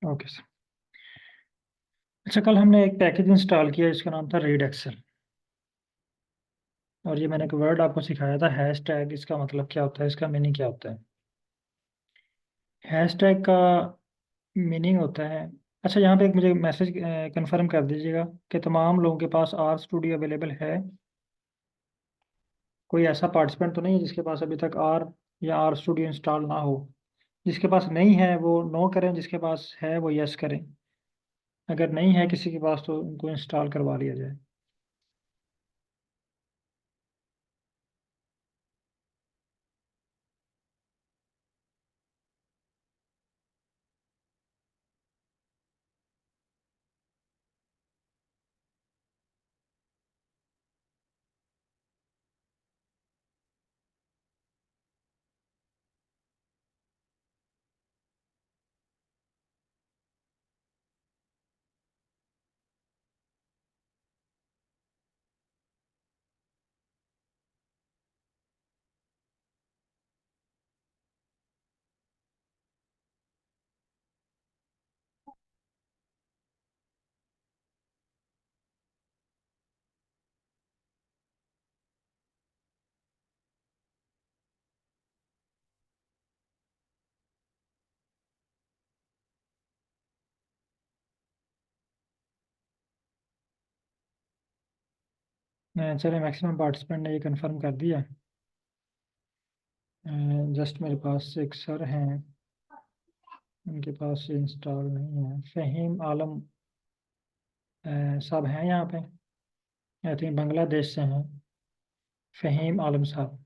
Okay sir. अच्छा, कल हमने एक पैकेज इंस्टॉल किया जिसका नाम था रीड एक्सेल। और ये मैंने एक वर्ड आपको सिखाया था हैश टैग। इसका मतलब क्या होता है, इसका मीनिंग क्या होता है? हैश टैग का मीनिंग होता है। अच्छा, यहाँ पे एक मुझे मैसेज कंफर्म कर दीजिएगा कि तमाम लोगों के पास आर स्टूडियो अवेलेबल है। कोई ऐसा पार्टिसिपेंट तो नहीं है जिसके पास अभी तक आर या आर स्टूडियो इंस्टॉल ना हो। जिसके पास नहीं है वो नो करें, जिसके पास है वो यस करें। अगर नहीं है किसी के पास तो उनको इंस्टॉल करवा लिया जाए। चलिए, मैक्सिमम पार्टिसिपेंट ने ये कंफर्म कर दिया। जस्ट मेरे पास एक सर हैं, उनके पास ये इंस्टॉल नहीं है। फ़हीम आलम साहब हैं यहाँ पे। आई थिंक बांग्लादेश से हैं फ़हीम आलम साहब।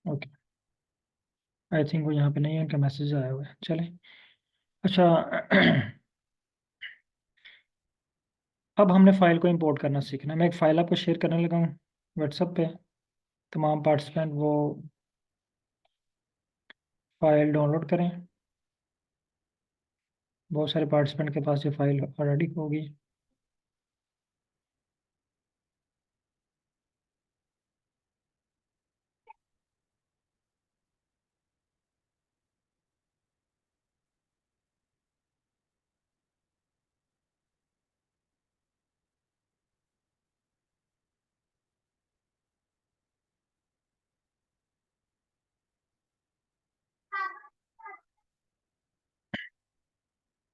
ओके, आई थिंक वो यहाँ पे नहीं है, उनका मैसेज आया हुआ है। चलें। अच्छा अब हमने फ़ाइल को इंपोर्ट करना सीखना है। मैं एक फ़ाइल आपको शेयर करने लगा हूँ व्हाट्सएप पे। तमाम पार्टिसिपेंट वो फ़ाइल डाउनलोड करें। बहुत सारे पार्टिसिपेंट के पास ये फ़ाइल ऑलरेडी होगी।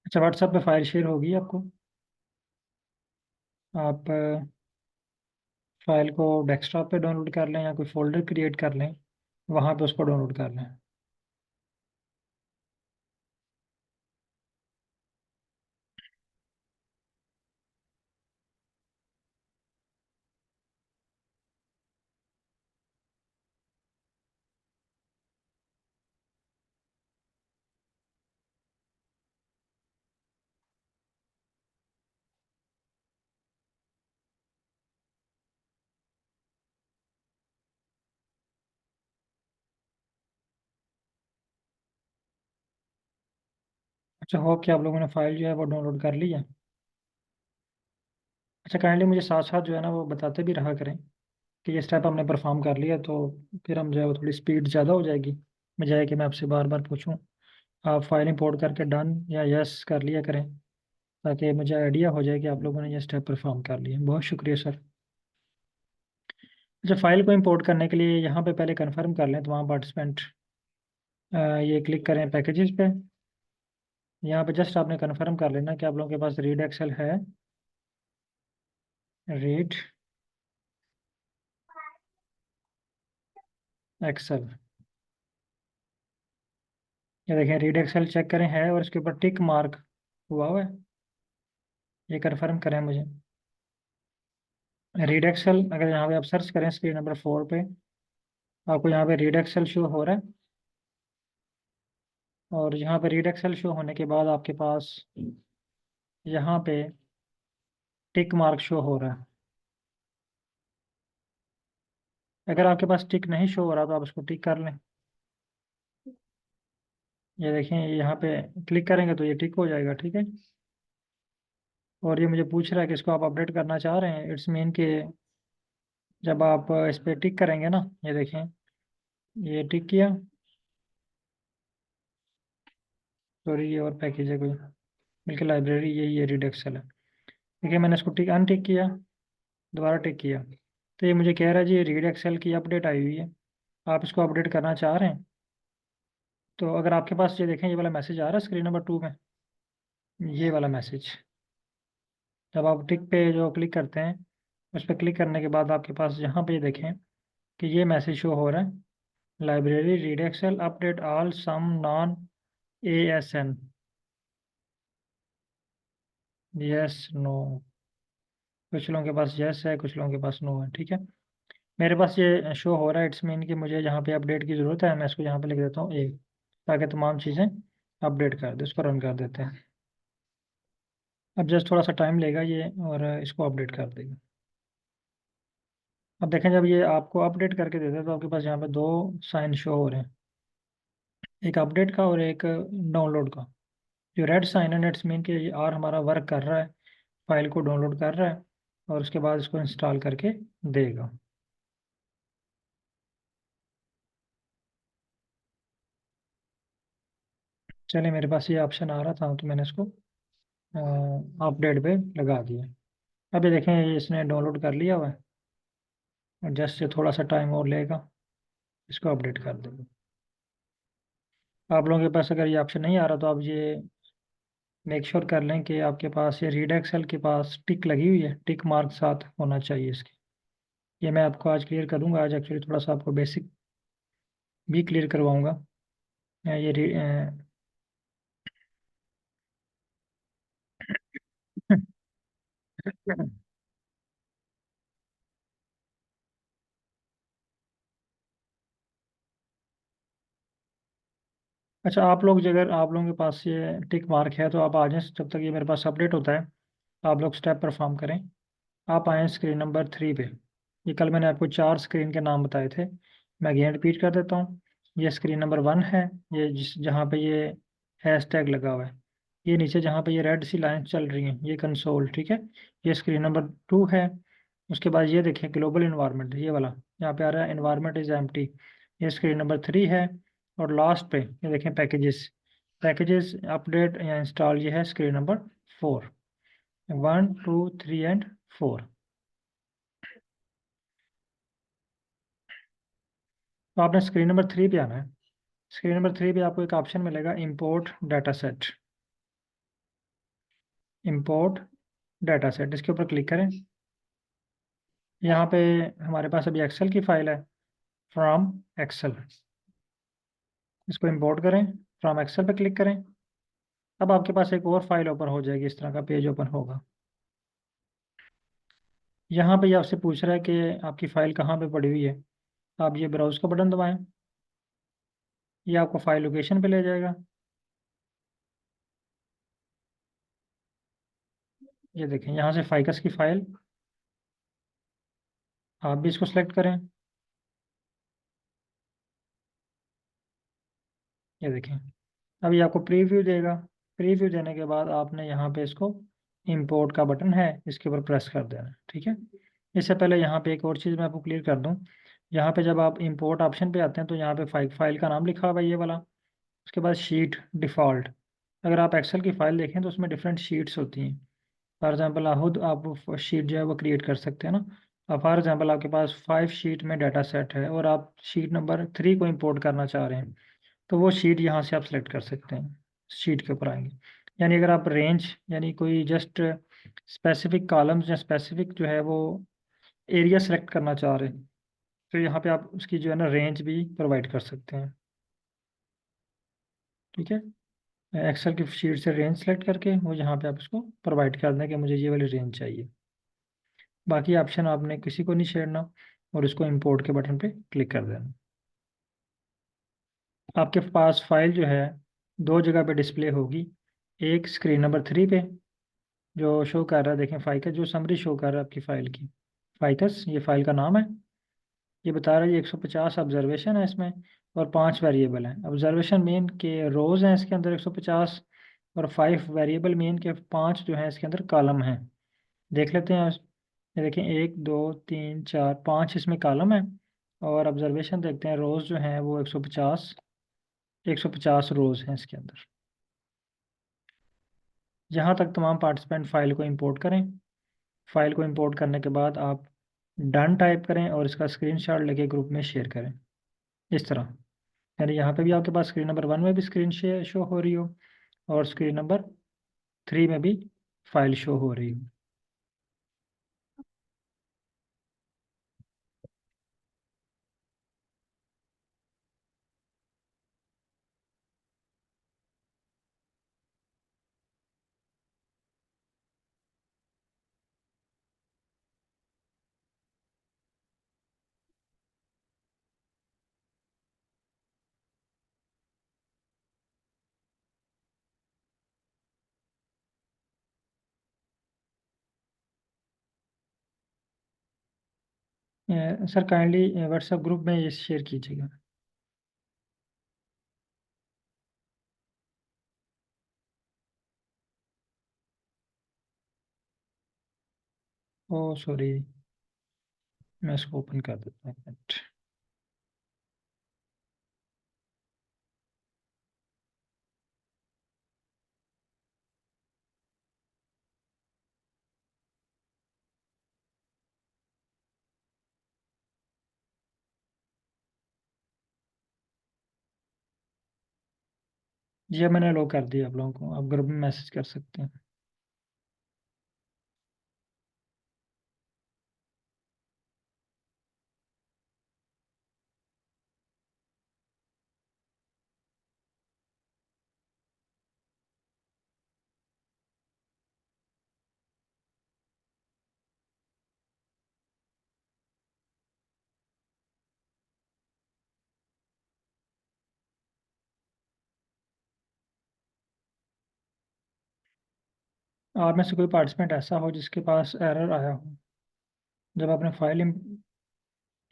अच्छा, व्हाट्सएप पे फ़ाइल शेयर होगी आपको। आप फाइल को डेस्कटॉप पे डाउनलोड कर लें या कोई फोल्डर क्रिएट कर लें, वहाँ पे उसको डाउनलोड कर लें। अच्छा, होप कि आप लोगों ने फाइल जो है वो डाउनलोड कर ली है। अच्छा, काइंडली मुझे साथ साथ जो है ना वो बताते भी रहा करें कि ये स्टेप हमने परफॉर्म कर लिया, तो फिर हम जो है वो थोड़ी स्पीड ज़्यादा हो जाएगी, बजाय कि मैं आपसे बार बार पूछूं। आप फाइल इंपोर्ट करके डन या यस कर लिया करें, ताकि मुझे आइडिया हो जाए कि आप लोगों ने ये स्टेप परफॉर्म कर लिया। बहुत शुक्रिया सर। अच्छा, फाइल को इंपोर्ट करने के लिए यहाँ पे पहले कंफर्म कर लें तमाम पार्टिसिपेंट। ये क्लिक करें पैकेजेस पे। यहाँ पे जस्ट आपने कंफर्म कर लेना कि आप लोगों के पास रीड एक्सेल है। रीड एक्सेल, ये देखें रीड एक्सेल चेक करें है, और इसके ऊपर टिक मार्क हुआ हुआ है। ये कंफर्म करें मुझे। रीड एक्सेल, अगर यहाँ पे आप सर्च करें स्क्रीन नंबर 4 पे, आपको यहाँ पे रीड एक्सेल शो हो रहा है। और यहाँ पे रीड एक्सेल शो होने के बाद आपके पास यहाँ पे टिक मार्क शो हो रहा है। अगर आपके पास टिक नहीं शो हो रहा तो आप इसको टिक कर लें। ये देखें, यहाँ पे क्लिक करेंगे तो ये टिक हो जाएगा। ठीक है। और ये मुझे पूछ रहा है कि इसको आप अपडेट करना चाह रहे हैं। इट्स मीन कि जब आप इस पर टिक करेंगे ना, ये देखें, ये टिक किया, सॉरी ये और पैकेज है कोई, बल्कि लाइब्रेरी ये रीड एक्सेल है। देखिए मैंने इसको टिक अनटिक किया, दोबारा टिक किया, तो ये मुझे कह रहा है जी रीड एक्सेल की अपडेट आई हुई है, आप इसको अपडेट करना चाह रहे हैं। तो अगर आपके पास ये देखें, ये वाला मैसेज आ रहा है स्क्रीन नंबर 2 में, ये वाला मैसेज, जब आप टिक पे जो क्लिक करते हैं, उस पर क्लिक करने के बाद आपके पास यहाँ पे ये देखें कि ये मैसेज शो हो रहा है, library read excel update all some non ASN, yes no. कुछ लोगों के पास यस है, कुछ लोगों के पास नो है, ठीक है। मेरे पास ये शो हो रहा है, इट्स मीन कि मुझे यहाँ पे अपडेट की ज़रूरत है। मैं इसको यहाँ पे लिख देता हूँ एक, ताकि तमाम चीज़ें अपडेट कर दे। इसको रन कर देते हैं। अब जस्ट थोड़ा सा टाइम लेगा ये, और इसको अपडेट कर देगा। अब देखें, जब ये आपको अपडेट करके देता है तो आपके पास यहाँ पे दो साइन शो हो रहे हैं, एक अपडेट का और एक डाउनलोड का। जो रेड साइन है, इट्स मीन कि ये आर हमारा वर्क कर रहा है, फाइल को डाउनलोड कर रहा है और उसके बाद इसको इंस्टॉल करके देगा। चलिए, मेरे पास ये ऑप्शन आ रहा था तो मैंने इसको अपडेट पे लगा दिया। अब ये देखें, ये इसने डाउनलोड कर लिया हुआ है, और जस्ट ये थोड़ा सा टाइम और लेगा, इसको अपडेट कर देगा। आप लोगों के पास अगर ये ऑप्शन नहीं आ रहा तो आप ये मेक श्योर कर लें कि आपके पास ये रीड एक्सेल के पास टिक लगी हुई है, टिक मार्क साथ होना चाहिए इसके। ये मैं आपको आज क्लियर करूँगा। आज एक्चुअली थोड़ा सा आपको बेसिक भी क्लियर करवाऊँगा। ये अच्छा, आप लोग अगर आप लोगों के पास ये टिक मार्क है तो आप आ जाएं, जब तक ये मेरे पास अपडेट होता है आप लोग स्टेप परफॉर्म करें। आप आए स्क्रीन नंबर 3 पे। ये कल मैंने आपको 4 स्क्रीन के नाम बताए थे, मैं अगेन रिपीट कर देता हूँ। ये स्क्रीन नंबर 1 है, ये जहाँ पे ये हैश टैग लगा हुआ है, ये नीचे जहाँ पे ये रेड सी लाइन चल रही हैं, ये कंसोल, ठीक है। ये स्क्रीन नंबर 2 है। उसके बाद ये देखें ग्लोबल इन्वायरमेंट, ये वाला यहाँ पे आ रहा है इन्वायरमेंट इज एम्प्टी, ये स्क्रीन नंबर 3 है। और लास्ट पे ये देखें पैकेजेस, पैकेजेस अपडेट या इंस्टॉल, ये है स्क्रीन नंबर 4। 1 2 3 एंड 4। तो आपने स्क्रीन नंबर 3 पे आना है। स्क्रीन नंबर 3 पे आपको एक ऑप्शन मिलेगा, import data set. Import data set, इसके ऊपर क्लिक करें। यहाँ पे हमारे पास अभी एक्सेल की फाइल है, फ्रॉम एक्सेल। इसको इंपोर्ट करें, फ्रॉम एक्सेल पे क्लिक करें। अब आपके पास एक और फाइल ओपन हो जाएगी, इस तरह का पेज ओपन होगा। यहाँ पे ये आपसे पूछ रहा है कि आपकी फ़ाइल कहाँ पे पड़ी हुई है। आप ये ब्राउज़ का बटन दबाएं, ये आपको फाइल लोकेशन पे ले जाएगा। ये देखें, यहाँ से फाइकस की फ़ाइल, आप भी इसको सेलेक्ट करें। ये देखें, अब ये आपको प्रीव्यू देगा। प्रीव्यू देने के बाद आपने यहाँ पे इसको इंपोर्ट का बटन है, इसके ऊपर प्रेस कर देना है, ठीक है। इससे पहले यहाँ पे एक और चीज़ मैं आपको क्लियर कर दूँ। यहाँ पे जब आप इंपोर्ट ऑप्शन पे आते हैं तो यहाँ पे फाइल का नाम लिखा हुआ है, ये वाला। उसके बाद शीट डिफ़ॉल्ट। अगर आप एक्सेल की फ़ाइल देखें तो उसमें डिफरेंट शीट्स होती हैं। फॉर एग्जांपल खुद आप शीट जो है वो क्रिएट कर सकते हैं ना। अब फॉर एग्जांपल आपके पास 5 शीट में डाटा सेट है और आप शीट नंबर 3 को इंपोर्ट करना चाह रहे हैं, तो वो शीट यहाँ से आप सेलेक्ट कर सकते हैं, शीट के ऊपर आएंगे। यानी अगर आप रेंज, यानी कोई जस्ट स्पेसिफिक कॉलम्स या स्पेसिफिक जो है वो एरिया सेलेक्ट करना चाह रहे हैं, तो यहाँ पे आप उसकी जो है ना रेंज भी प्रोवाइड कर सकते हैं, ठीक है। एक्सेल की शीट से रेंज सेलेक्ट करके वो यहाँ पे आप उसको प्रोवाइड कर दें कि मुझे ये वाली रेंज चाहिए। बाकी ऑप्शन आपने किसी को नहीं छेड़ना, और इसको इंपोर्ट के बटन पे क्लिक कर देना। आपके पास फाइल जो है दो जगह पे डिस्प्ले होगी, एक स्क्रीन नंबर 3 पे जो शो कर रहा है, देखें फाइकस जो समरी शो कर रहा है आपकी फ़ाइल की, फाइकस ये फाइल का नाम है। ये बता रहा है ये 150 ऑब्जर्वेशन है इसमें, और 5 वेरिएबल हैं। ऑब्जर्वेशन मीन के रोज़ हैं इसके अंदर 150, और 5 वेरिएबल मीन के 5 जो है इसके अंदर कॉलम हैं। देख लेते हैं। ये देखें, 1 2 3 4 5 इसमें कॉलम है। और ऑब्जर्वेशन देखते हैं, रोज़ जो हैं वो 150 रोज़ हैं इसके अंदर। यहाँ तक तमाम पार्टिसिपेंट फाइल को इंपोर्ट करें। फाइल को इंपोर्ट करने के बाद आप डन टाइप करें और इसका स्क्रीनशॉट लेके ग्रुप में शेयर करें इस तरह। यानी यहाँ पे भी आपके पास स्क्रीन नंबर 1 में भी स्क्रीन शो हो रही हो और स्क्रीन नंबर 3 में भी फाइल शो हो रही हो। सर काइंडली व्हाट्सएप ग्रुप में ये शेयर कीजिएगा। ओ सॉरी, मैं इसको ओपन कर देता हूँ एक मिनट। जी अब मैंने लॉक कर दिया आप लोगों को, आप ग्रुप में मैसेज कर सकते हैं। आप में से कोई पार्टिसिपेंट ऐसा हो जिसके पास एरर आया हो, जब आपने फाइल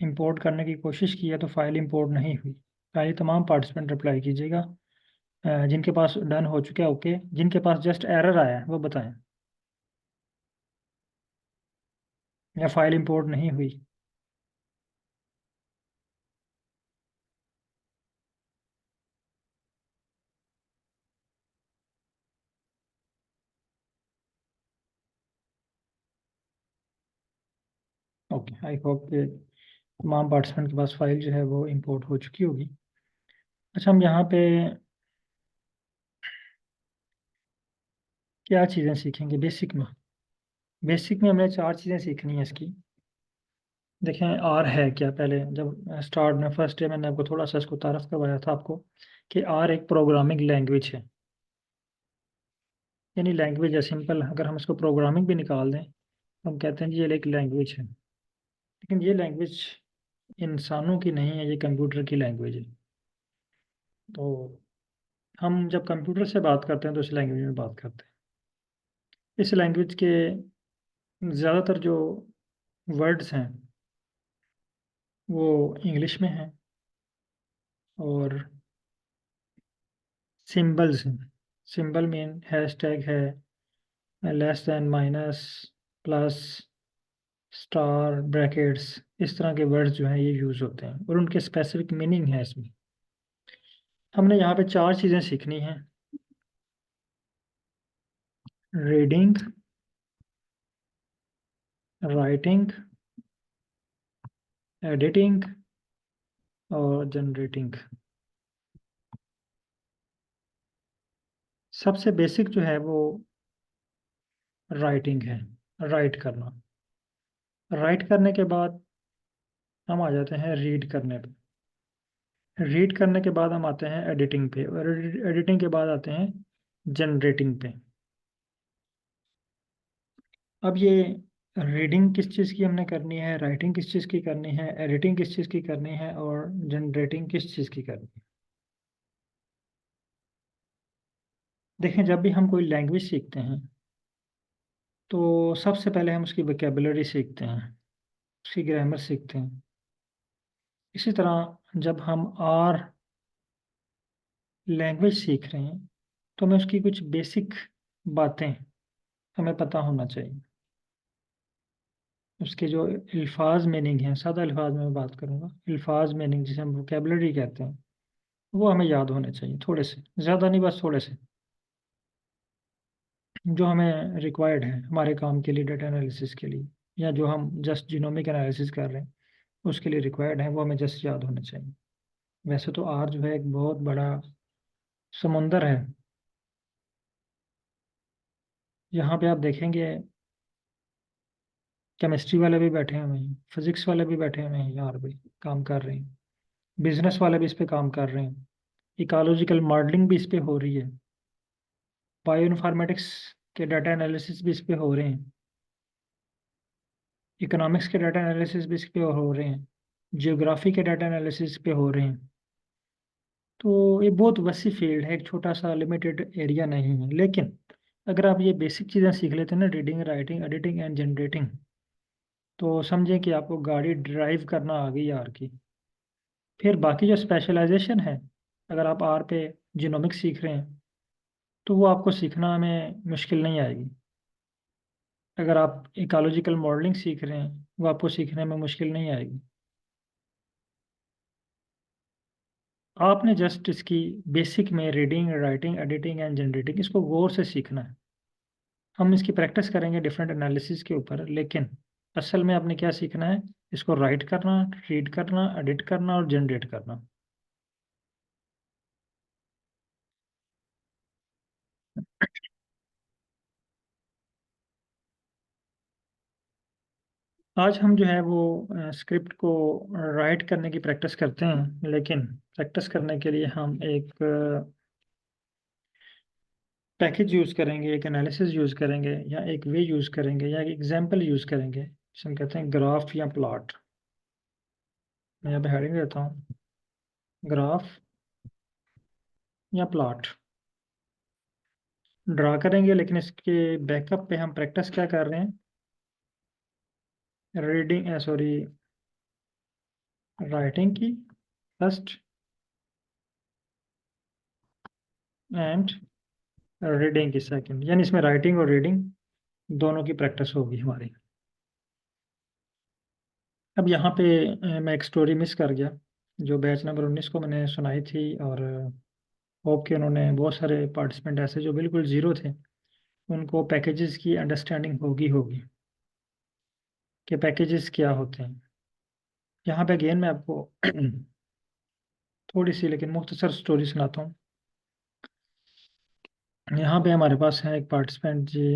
इंपोर्ट करने की कोशिश की है तो फाइल इंपोर्ट नहीं हुई। पहले तमाम पार्टिसिपेंट रिप्लाई कीजिएगा। जिनके पास डन हो चुका है ओके, जिनके पास जस्ट एरर आया है वो बताएं, या फाइल इंपोर्ट नहीं हुई। ओके, आई होप कि तमाम पार्टिसिपेंट के पास फाइल जो है वो इंपोर्ट हो चुकी होगी। अच्छा, हम यहाँ पे क्या चीज़ें सीखेंगे बेसिक में? बेसिक में हमें 4 चीज़ें सीखनी है इसकी। देखें, आर है क्या? पहले जब स्टार्ट में फर्स्ट डे मैंने आपको थोड़ा सा इसको तारफ़ करवाया था आपको कि आर एक प्रोग्रामिंग लैंग्वेज है। यानी लैंग्वेज है सिंपल, अगर हम इसको प्रोग्रामिंग भी निकाल दें तो हम कहते हैं जी ये एक लैंग्वेज है। लेकिन ये लैंग्वेज इंसानों की नहीं है, ये कंप्यूटर की लैंग्वेज है। तो हम जब कंप्यूटर से बात करते हैं तो इस लैंग्वेज में बात करते हैं। इस लैंग्वेज के ज़्यादातर जो वर्ड्स हैं वो इंग्लिश में हैं और सिंबल्स हैं। सिंबल मीन हैशटैग है, less than, minus, plus, star, brackets, इस तरह के वर्ड्स जो हैं ये यूज़ होते हैं और उनके स्पेसिफिक मीनिंग है इसमें। हमने यहाँ पे 4 चीज़ें सीखनी हैं: रीडिंग, राइटिंग, एडिटिंग और जनरेटिंग। सबसे बेसिक जो है वो राइटिंग है, राइट करना। राइट करने के बाद हम आ जाते हैं रीड करने पे। रीड करने के बाद हम आते हैं एडिटिंग पे और एडिटिंग के बाद आते हैं जनरेटिंग पे। अब ये रीडिंग किस चीज़ की हमने करनी है, राइटिंग किस चीज़ की करनी है, एडिटिंग किस चीज़ की करनी है और जनरेटिंग किस चीज़ की करनी है? देखें, जब भी हम कोई लैंग्वेज सीखते हैं तो सबसे पहले हम उसकी वोकेबलरी सीखते हैं, उसकी ग्रामर सीखते हैं। इसी तरह जब हम आर लैंग्वेज सीख रहे हैं तो हमें उसकी कुछ बेसिक बातें हमें पता होना चाहिए। उसके जो अल्फाज मीनिंग हैं, सादा अल्फाज में मैं बात करूँगा, अल्फाज मीनिंग जिसे हम वोकेबलरी कहते हैं, वो हमें याद होने चाहिए, थोड़े से, ज़्यादा नहीं, बस थोड़े से, जो हमें रिक्वायर्ड है हमारे काम के लिए, डाटा एनालिसिस के लिए, या जो हम जस्ट जीनोमिक एनालिसिस कर रहे हैं उसके लिए रिक्वायर्ड है, वो हमें जस्ट याद होने चाहिए। वैसे तो आर जो है एक बहुत बड़ा समुंदर है। यहाँ पे आप देखेंगे केमिस्ट्री वाले भी बैठे हुए हैं, फिजिक्स वाले भी बैठे हुए हैं, यार भी काम कर रहे हैं, बिजनेस वाले भी इस पे काम कर रहे हैं, इकोलॉजिकल मॉडलिंग भी इस पे हो रही है, बायो इन्फॉर्मेटिक्स के डाटा एनालिसिस भी इस पे हो रहे हैं, इकोनॉमिक्स के डाटा एनालिसिस भी इस पे हो रहे हैं, जियोग्राफी के डाटा एनालिसिस पे हो रहे हैं। तो ये बहुत वसी फील्ड है, एक छोटा सा लिमिटेड एरिया नहीं है। लेकिन अगर आप ये बेसिक चीज़ें सीख लेते हैं ना, reading, writing, editing and generating, तो समझें कि आपको गाड़ी ड्राइव करना आ गई आर की। फिर बाकी जो स्पेशलाइजेशन है, अगर आप आर पे जीनोमिक्स सीख रहे हैं तो वो आपको सीखना में मुश्किल नहीं आएगी। अगर आप इकोलॉजिकल मॉडलिंग सीख रहे हैं वो आपको सीखने में मुश्किल नहीं आएगी। आपने जस्ट इसकी बेसिक में reading, writing, editing and generating, इसको गौर से सीखना है। हम इसकी प्रैक्टिस करेंगे डिफरेंट एनालिसिस के ऊपर, लेकिन असल में आपने क्या सीखना है, इसको राइट करना, रीड करना, एडिट करना और जनरेट करना। आज हम जो है वो स्क्रिप्ट को राइट करने की प्रैक्टिस करते हैं, लेकिन प्रैक्टिस करने के लिए हम एक पैकेज यूज़ करेंगे, एक एनालिसिस यूज़ करेंगे, या एक वे यूज़ करेंगे, या एक एग्जाम्पल यूज़ करेंगे जिसे हम कहते हैं ग्राफ या प्लॉट। मैं यहाँ पे हेडिंग देता हूँ, ग्राफ या प्लॉट ड्रा करेंगे। लेकिन इसके बैकअप पे हम प्रैक्टिस क्या कर रहे हैं, रीडिंग, सॉरी, राइटिंग की फर्स्ट, एंड रीडिंग की सेकंड, यानी इसमें राइटिंग और रीडिंग दोनों की प्रैक्टिस होगी हमारी। अब यहाँ पे मैं एक स्टोरी मिस कर गया, जो बैच नंबर 19 को मैंने सुनाई थी, और होप कि उन्होंने, बहुत सारे पार्टिसिपेंट ऐसे जो बिल्कुल ज़ीरो थे, उनको पैकेजेस की अंडरस्टैंडिंग होगी कि पैकेजेस क्या होते हैं। यहाँ पे अगेन मैं आपको थोड़ी सी लेकिन मुख्तसर स्टोरी सुनाता हूँ। यहाँ पे हमारे पास है एक पार्टिसिपेंट जी,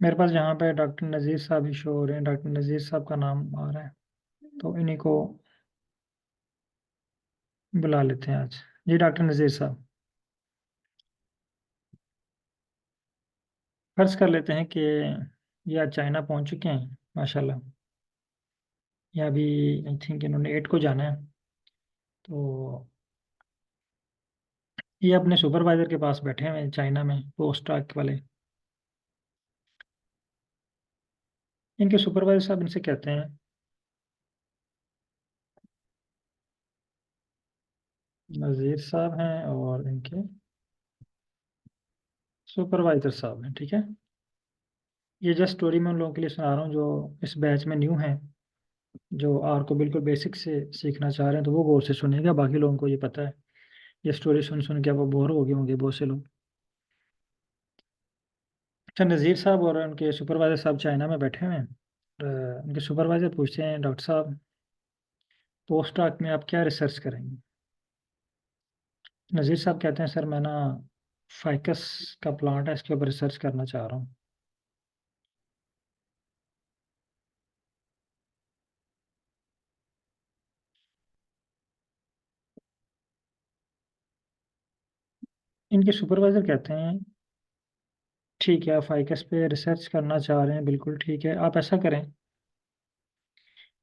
मेरे पास यहाँ पे डॉक्टर नज़ीर साहब ही शो हो रहे हैं, डॉक्टर नज़ीर साहब का नाम आ रहा है, तो इन्हीं को बुला लेते हैं आज। जी डॉक्टर नज़ीर साहब, फर्ज कर लेते हैं कि ये आज चाइना पहुँच चुके हैं माशाल्लाह, या अभी आई थिंक इन्होंने 8 को जाना है। तो ये अपने सुपरवाइजर के पास बैठे हुए हैं चाइना में, पोस्ट डॉक वाले। इनके सुपरवाइजर साहब इनसे कहते हैं, नज़ीर साहब हैं और इनके सुपरवाइजर साहब हैं, ठीक है। ये जस्ट स्टोरी मैं उन लोगों के लिए सुना रहा हूँ जो इस बैच में न्यू हैं, जो आर को बिल्कुल बेसिक से सीखना चाह रहे हैं, तो वो गौर से सुनेगा। बाकी लोगों को ये पता है, ये स्टोरी सुन सुन के वो बोर हो गए होंगे बहुत से लोग। अच्छा, नज़ीर साहब और उनके सुपरवाइजर साहब चाइना में बैठे हुए हैं। उनके सुपरवाइजर पूछते हैं, डॉक्टर साहब, पोस्ट डॉक में आप क्या रिसर्च करेंगे? नज़ीर साहब कहते हैं, सर मैं ना फाइकस का प्लांट है, इसके ऊपर रिसर्च करना चाह रहा हूँ। इनके सुपरवाइजर कहते हैं, ठीक है, आप फाइकस पे रिसर्च करना चाह रहे हैं, बिल्कुल ठीक है। आप ऐसा करें,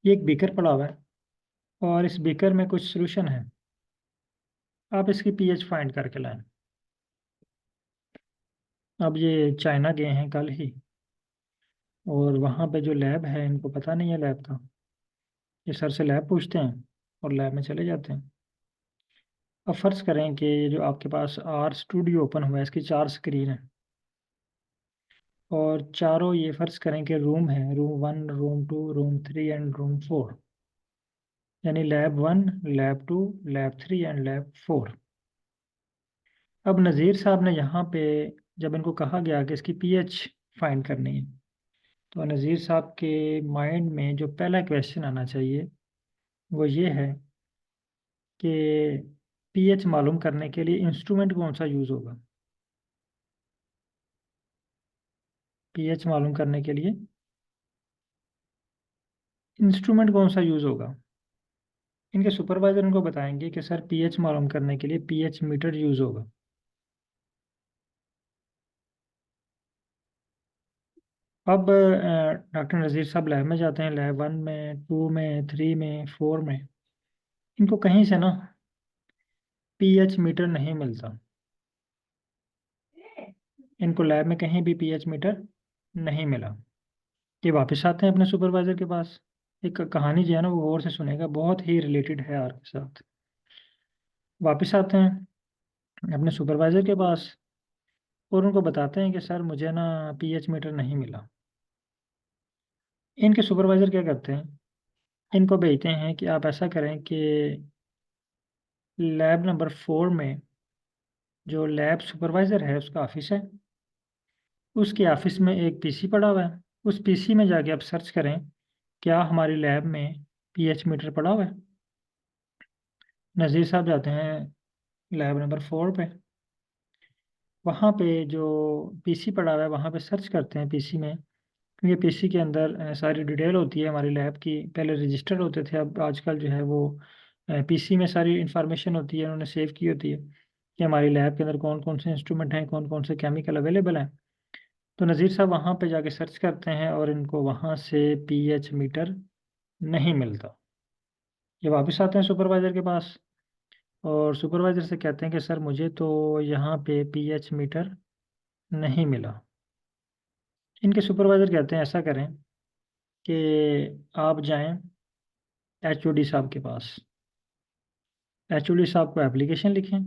ये एक बीकर पड़ा हुआ है और इस बीकर में कुछ सोल्यूशन है, आप इसकी पीएच फाइंड करके लाएं। अब ये चाइना गए हैं कल ही, और वहाँ पे जो लैब है इनको पता नहीं है लैब का। ये सर से लैब पूछते हैं और लैब में चले जाते हैं। अब फर्ज करें कि ये जो आपके पास आर स्टूडियो ओपन हुआ है, इसकी 4 स्क्रीन है, और चारों ये फर्ज करें कि रूम है, room 1, room 2, room 3 and room 4, यानी lab 1, lab 2, lab 3 and lab 4। अब नज़ीर साहब ने यहाँ पे जब इनको कहा गया कि इसकी पीएच फाइंड करनी है, तो नज़ीर साहब के माइंड में जो पहला क्वेश्चन आना चाहिए वो ये है कि पीएच मालूम करने के लिए इंस्ट्रूमेंट कौन सा यूज़ होगा। पीएच मालूम करने के लिए इंस्ट्रूमेंट कौन सा यूज़ होगा। इनके सुपरवाइजर इनको बताएंगे कि सर पीएच मालूम करने के लिए पीएच मीटर यूज़ होगा। अब डॉक्टर नज़ीर साहब लैब में जाते हैं, लैब 1 में, 2 में, 3 में, 4 में। इनको कहीं से ना पीएच मीटर नहीं मिलता। इनको लैब में कहीं भी पीएच मीटर नहीं मिला। ये वापस आते हैं अपने सुपरवाइजर के पास। एक कहानी जो है ना वो गौर से सुनेगा, बहुत ही रिलेटेड है आर के साथ। वापस आते हैं अपने सुपरवाइजर के पास और उनको बताते हैं कि सर मुझे ना पीएच मीटर नहीं मिला। इनके सुपरवाइजर क्या करते हैं, इनको भेजते हैं कि आप ऐसा करें कि लैब नंबर 4 में जो लैब सुपरवाइजर है उसका ऑफिस है, उसके ऑफिस में एक पीसी पड़ा हुआ है। उस पीसी में जाके आप सर्च करें क्या हमारी लैब में पीएच मीटर पड़ा हुआ है। नज़ीर साहब जाते हैं लैब नंबर 4 पे। वहाँ पे जो पीसी पड़ा हुआ है वहाँ पे सर्च करते हैं पीसी में, क्योंकि पीसी के अंदर सारी डिटेल होती है हमारी लैब की। पहले रजिस्टर होते थे, अब आजकल जो है वो पीसी में सारी इंफॉर्मेशन होती है, उन्होंने सेव की होती है कि हमारी लैब के अंदर कौन कौन से इंस्ट्रूमेंट हैं, कौन कौन से केमिकल अवेलेबल हैं। तो नज़ीर साहब वहाँ पे जाके सर्च करते हैं और इनको वहाँ से पीएच मीटर नहीं मिलता। ये वापस आते हैं सुपरवाइज़र के पास और सुपरवाइज़र से कहते हैं कि सर मुझे तो यहाँ पे पीएच मीटर नहीं मिला। इनके सुपरवाइज़र कहते हैं ऐसा करें कि आप जाएं एचओडी साहब के पास। एचओडी साहब को एप्लीकेशन लिखें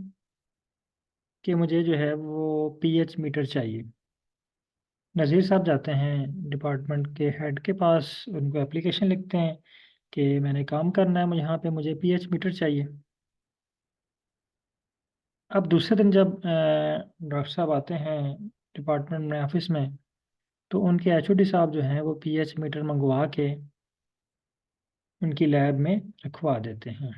कि मुझे जो है वो पीएच मीटर चाहिए। नज़ीर साहब जाते हैं डिपार्टमेंट के हेड के पास, उनको एप्लीकेशन लिखते हैं कि मैंने काम करना है, मुझे यहाँ पे मुझे पीएच मीटर चाहिए। अब दूसरे दिन जब डॉक्टर साहब आते हैं डिपार्टमेंट में ऑफिस में, तो उनके एचओडी साहब जो हैं वो पीएच मीटर मंगवा के उनकी लैब में रखवा देते हैं।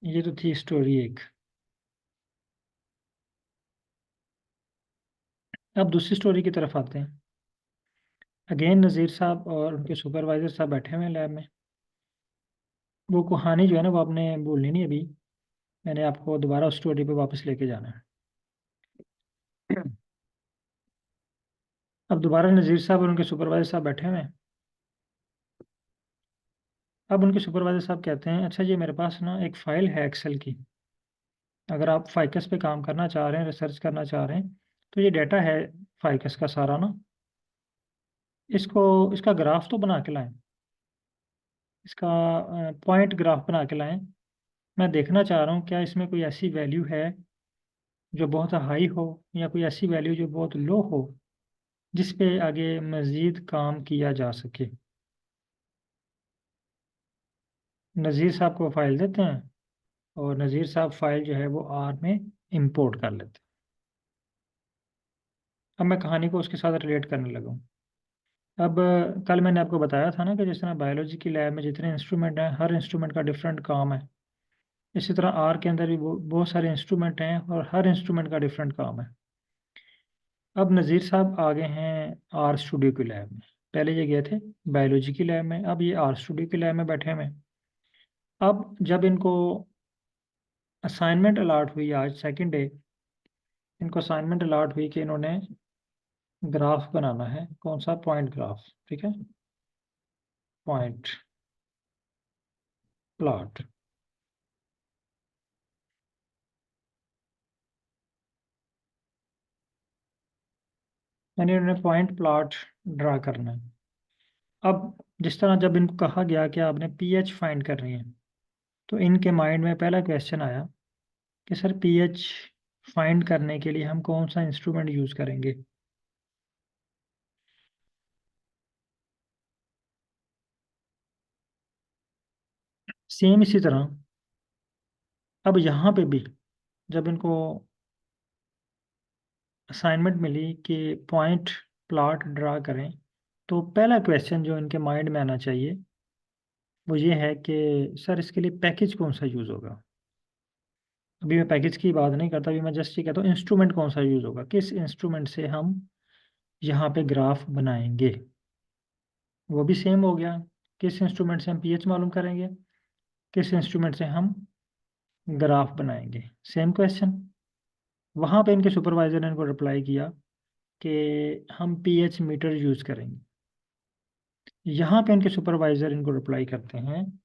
ये तो थी स्टोरी एक। अब दूसरी स्टोरी की तरफ आते हैं। अगेन नज़ीर साहब और उनके सुपरवाइजर साहब बैठे हुए हैं लैब में। वो कहानी जो है ना वो आपने भूलनी नहीं अभी, मैंने आपको दोबारा उस स्टोरी पे वापस लेके जाना है। अब दोबारा नज़ीर साहब और उनके सुपरवाइजर साहब बैठे हुए हैं। अब उनके सुपरवाइजर साहब कहते हैं अच्छा ये मेरे पास ना एक फ़ाइल है एक्सेल की, अगर आप फाइकस पे काम करना चाह रहे हैं, रिसर्च करना चाह रहे हैं, तो ये डाटा है फाइकस का सारा ना, इसको इसका ग्राफ तो बना के लाएं, इसका पॉइंट ग्राफ बना के लाएं। मैं देखना चाह रहा हूँ क्या इसमें कोई ऐसी वैल्यू है जो बहुत हाई हो, या कोई ऐसी वैल्यू जो बहुत लो हो जिस पे आगे मज़ीद काम किया जा सके। नज़ीर साहब को फाइल देते हैं और नज़ीर साहब फाइल जो है वो आर में इंपोर्ट कर लेते हैं। अब मैं कहानी को उसके साथ रिलेट करने लगा हूँ। अब कल मैंने आपको बताया था ना कि जिस तरह बायोलॉजी की लैब में जितने इंस्ट्रूमेंट हैं, हर इंस्ट्रूमेंट का डिफरेंट काम है, इसी तरह आर के अंदर भी बहुत सारे इंस्ट्रूमेंट हैं और हर इंस्ट्रूमेंट का डिफरेंट काम है। अब नज़ीर साहब आ गए हैं आर स्टूडियो की लैब में। पहले ये गए थे बायोलॉजी की लैब में, अब ये आर स्टूडियो की लैब में बैठे हुए हैं। अब जब इनको असाइनमेंट अलॉट हुई, आज सेकंड डे, इनको असाइनमेंट अलॉट हुई कि इन्होंने ग्राफ बनाना है। कौन सा? पॉइंट ग्राफ, ठीक है, पॉइंट प्लॉट। यानी उन्होंने पॉइंट प्लॉट ड्रा करना है। अब जिस तरह जब इनको कहा गया कि आपने पीएच फाइंड करनी है, तो इनके माइंड में पहला क्वेश्चन आया कि सर पीएच फाइंड करने के लिए हम कौन सा इंस्ट्रूमेंट यूज़ करेंगे। सेम इसी तरह अब यहाँ पे भी जब इनको असाइनमेंट मिली कि पॉइंट प्लॉट ड्रा करें, तो पहला क्वेश्चन जो इनके माइंड में आना चाहिए वो ये है कि सर इसके लिए पैकेज कौन सा यूज़ होगा। अभी मैं पैकेज की बात नहीं करता, अभी मैं जस्ट ये कहता हूँ इंस्ट्रूमेंट कौन सा यूज़ होगा, किस इंस्ट्रूमेंट से हम यहाँ पे ग्राफ बनाएंगे। वो भी सेम हो गया, किस इंस्ट्रूमेंट से हम पीएच मालूम करेंगे, किस इंस्ट्रूमेंट से हम ग्राफ बनाएंगे, सेम क्वेश्चन। वहाँ पे इनके सुपरवाइजर ने इनको रिप्लाई किया कि हम पीएच मीटर यूज़ करेंगे। यहाँ पे इनके सुपरवाइजर इनको रिप्लाई करते हैं,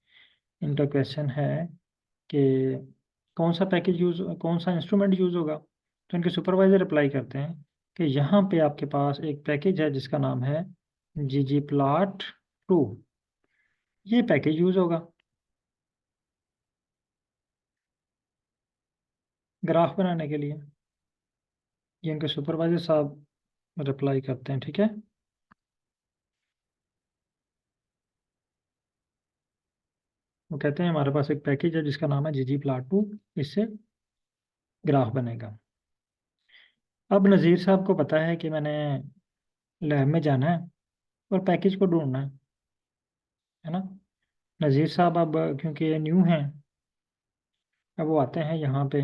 इनका क्वेश्चन है कि कौन सा पैकेज यूज़, कौन सा इंस्ट्रूमेंट यूज़ होगा। तो इनके सुपरवाइजर रिप्लाई करते हैं कि यहाँ पे आपके पास एक पैकेज है जिसका नाम है ggplot2, ये पैकेज यूज़ होगा ग्राफ बनाने के लिए। ये इनके सुपरवाइजर साहब रिप्लाई करते हैं, ठीक है। वो कहते हैं हमारे पास एक पैकेज है जिसका नाम है ggplot2, इससे ग्राफ बनेगा। अब नज़ीर साहब को पता है कि मैंने लैब में जाना है और पैकेज को ढूंढना है ना। नज़ीर साहब अब क्योंकि ये न्यू हैं, अब वो आते हैं यहाँ पे,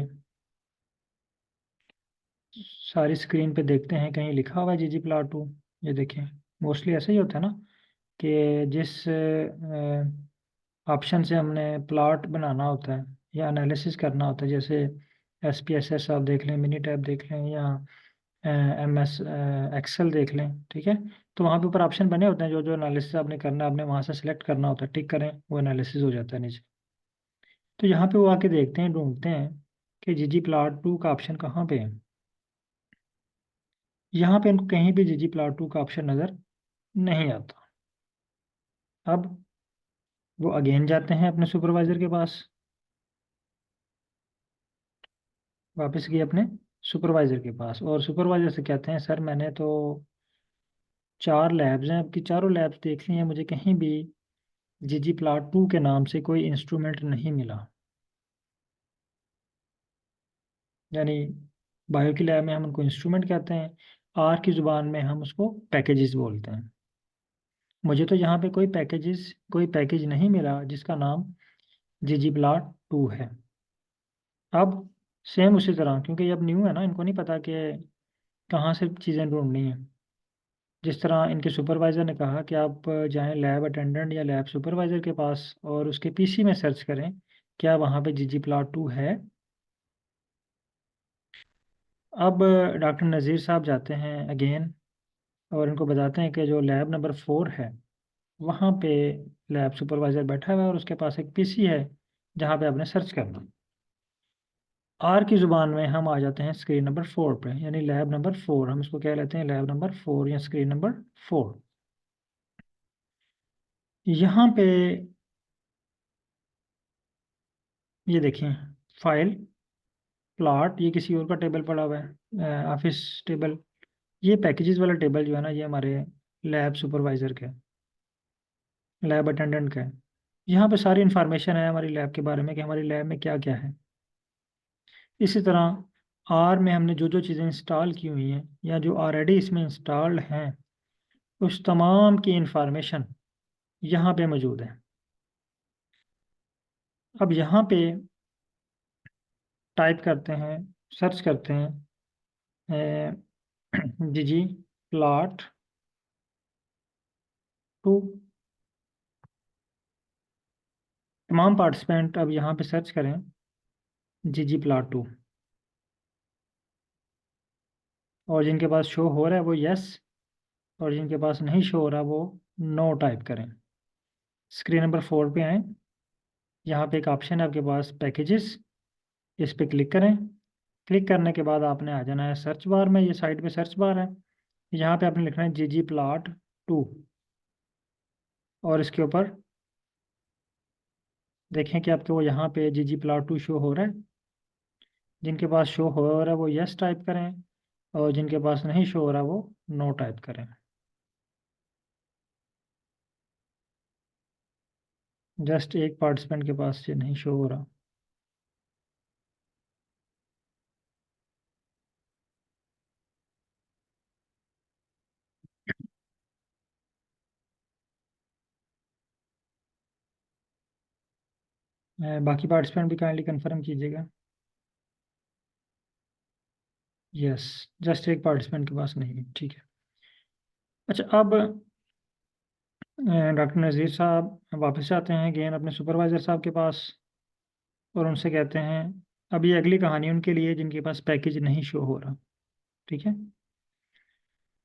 सारी स्क्रीन पे देखते हैं कहीं लिखा हुआ है ggplot2। ये देखें, मोस्टली ऐसा ही होता है ना कि जिस ऑप्शन से हमने प्लॉट बनाना होता है या एनालिसिस करना होता है, जैसे SPSS आप देख लें, मिनी टैब देख लें, या MS एक्सेल देख लें, ठीक है। तो वहाँ पे ऊपर ऑप्शन बने होते हैं, जो जो एनालिसिस आपने करना है आपने वहाँ से सिलेक्ट करना होता है, टिक करें, वो एनालिसिस हो जाता है नीचे। तो यहाँ पे वो आके देखते हैं, ढूंढते हैं कि ggplot2 का ऑप्शन कहाँ पे है। यहाँ पे इनको कहीं भी ggplot2 का ऑप्शन नज़र नहीं आता। अब वो अगेन जाते हैं अपने सुपरवाइजर के पास, वापस गए अपने सुपरवाइजर के पास और सुपरवाइजर से कहते हैं सर मैंने तो 4 लैब्स हैं, आपकी चारों लैब्स देख ली हैं, मुझे कहीं भी ggplot2 के नाम से कोई इंस्ट्रूमेंट नहीं मिला। यानी बायो की लैब में हम उनको इंस्ट्रूमेंट कहते हैं, आर की ज़ुबान में हम उसको पैकेजेस बोलते हैं। मुझे तो यहाँ पे कोई पैकेज नहीं मिला जिसका नाम ggplot2 है। अब सेम उसी तरह, क्योंकि ये अब न्यू है ना, इनको नहीं पता कि कहाँ से चीज़ें ढूंढनी है। जिस तरह इनके सुपरवाइज़र ने कहा कि आप जाएं लैब अटेंडेंट या लैब सुपरवाइज़र के पास और उसके पीसी में सर्च करें क्या वहाँ पे ggplot2 है। अब डॉक्टर नज़ीर साहब जाते हैं अगेन और इनको बताते हैं कि जो लैब नंबर 4 है वहाँ पे लैब सुपरवाइज़र बैठा हुआ है और उसके पास एक पीसी है जहाँ पे आपने सर्च करना। आर की ज़ुबान में हम आ जाते हैं स्क्रीन नंबर 4 पे, यानी लैब नंबर 4, हम इसको क्या लेते हैं, लैब नंबर 4 या स्क्रीन नंबर 4। यहाँ पे ये देखें, फाइल प्लॉट, ये किसी और का टेबल पड़ा हुआ है, ऑफिस टेबल। ये पैकेजेस वाला टेबल जो है ना, ये हमारे लैब सुपरवाइज़र का है, लैब अटेंडेंट का है। यहाँ पे सारी इन्फॉर्मेशन है हमारी लैब के बारे में कि हमारी लैब में क्या क्या है। इसी तरह आर में हमने जो जो चीज़ें इंस्टॉल की हुई हैं या जो ऑलरेडी इसमें इंस्टॉल्ड हैं, उस तमाम की इंफॉर्मेशन यहाँ पे मौजूद है। अब यहाँ पे टाइप करते हैं, सर्च करते हैं ggplot2। तमाम पार्टिसिपेंट अब यहाँ पे सर्च करें ggplot2, और जिनके पास शो हो रहा है वो यस, और जिनके पास नहीं शो हो रहा वो नो टाइप करें। स्क्रीन नंबर 4 पे आएँ, यहाँ पे एक ऑप्शन है आपके पास पैकेजेस, इस पे क्लिक करें। क्लिक करने के बाद आपने आ जाना है सर्च बार में, ये साइड पे सर्च बार है, यहाँ पे आपने लिखना है ggplot2 और इसके ऊपर देखें कि आपके वो यहाँ पे ggplot2 शो हो रहा है। जिनके पास शो हो रहा है वो यस टाइप करें, और जिनके पास नहीं शो हो रहा वो नो टाइप करें। जस्ट एक पार्टिसिपेंट के पास ये नहीं शो हो रहा। बाकी पार्टिसिपेंट भी काइंडली कंफर्म कीजिएगा। यस, जस्ट एक पार्टिसिपेंट के पास नहीं है, ठीक है। अच्छा, अब डॉक्टर नज़ीर साहब वापस जाते हैं गेन अपने सुपरवाइज़र साहब के पास और उनसे कहते हैं, अब ये अगली कहानी उनके लिए जिनके पास पैकेज नहीं शो हो रहा। ठीक है,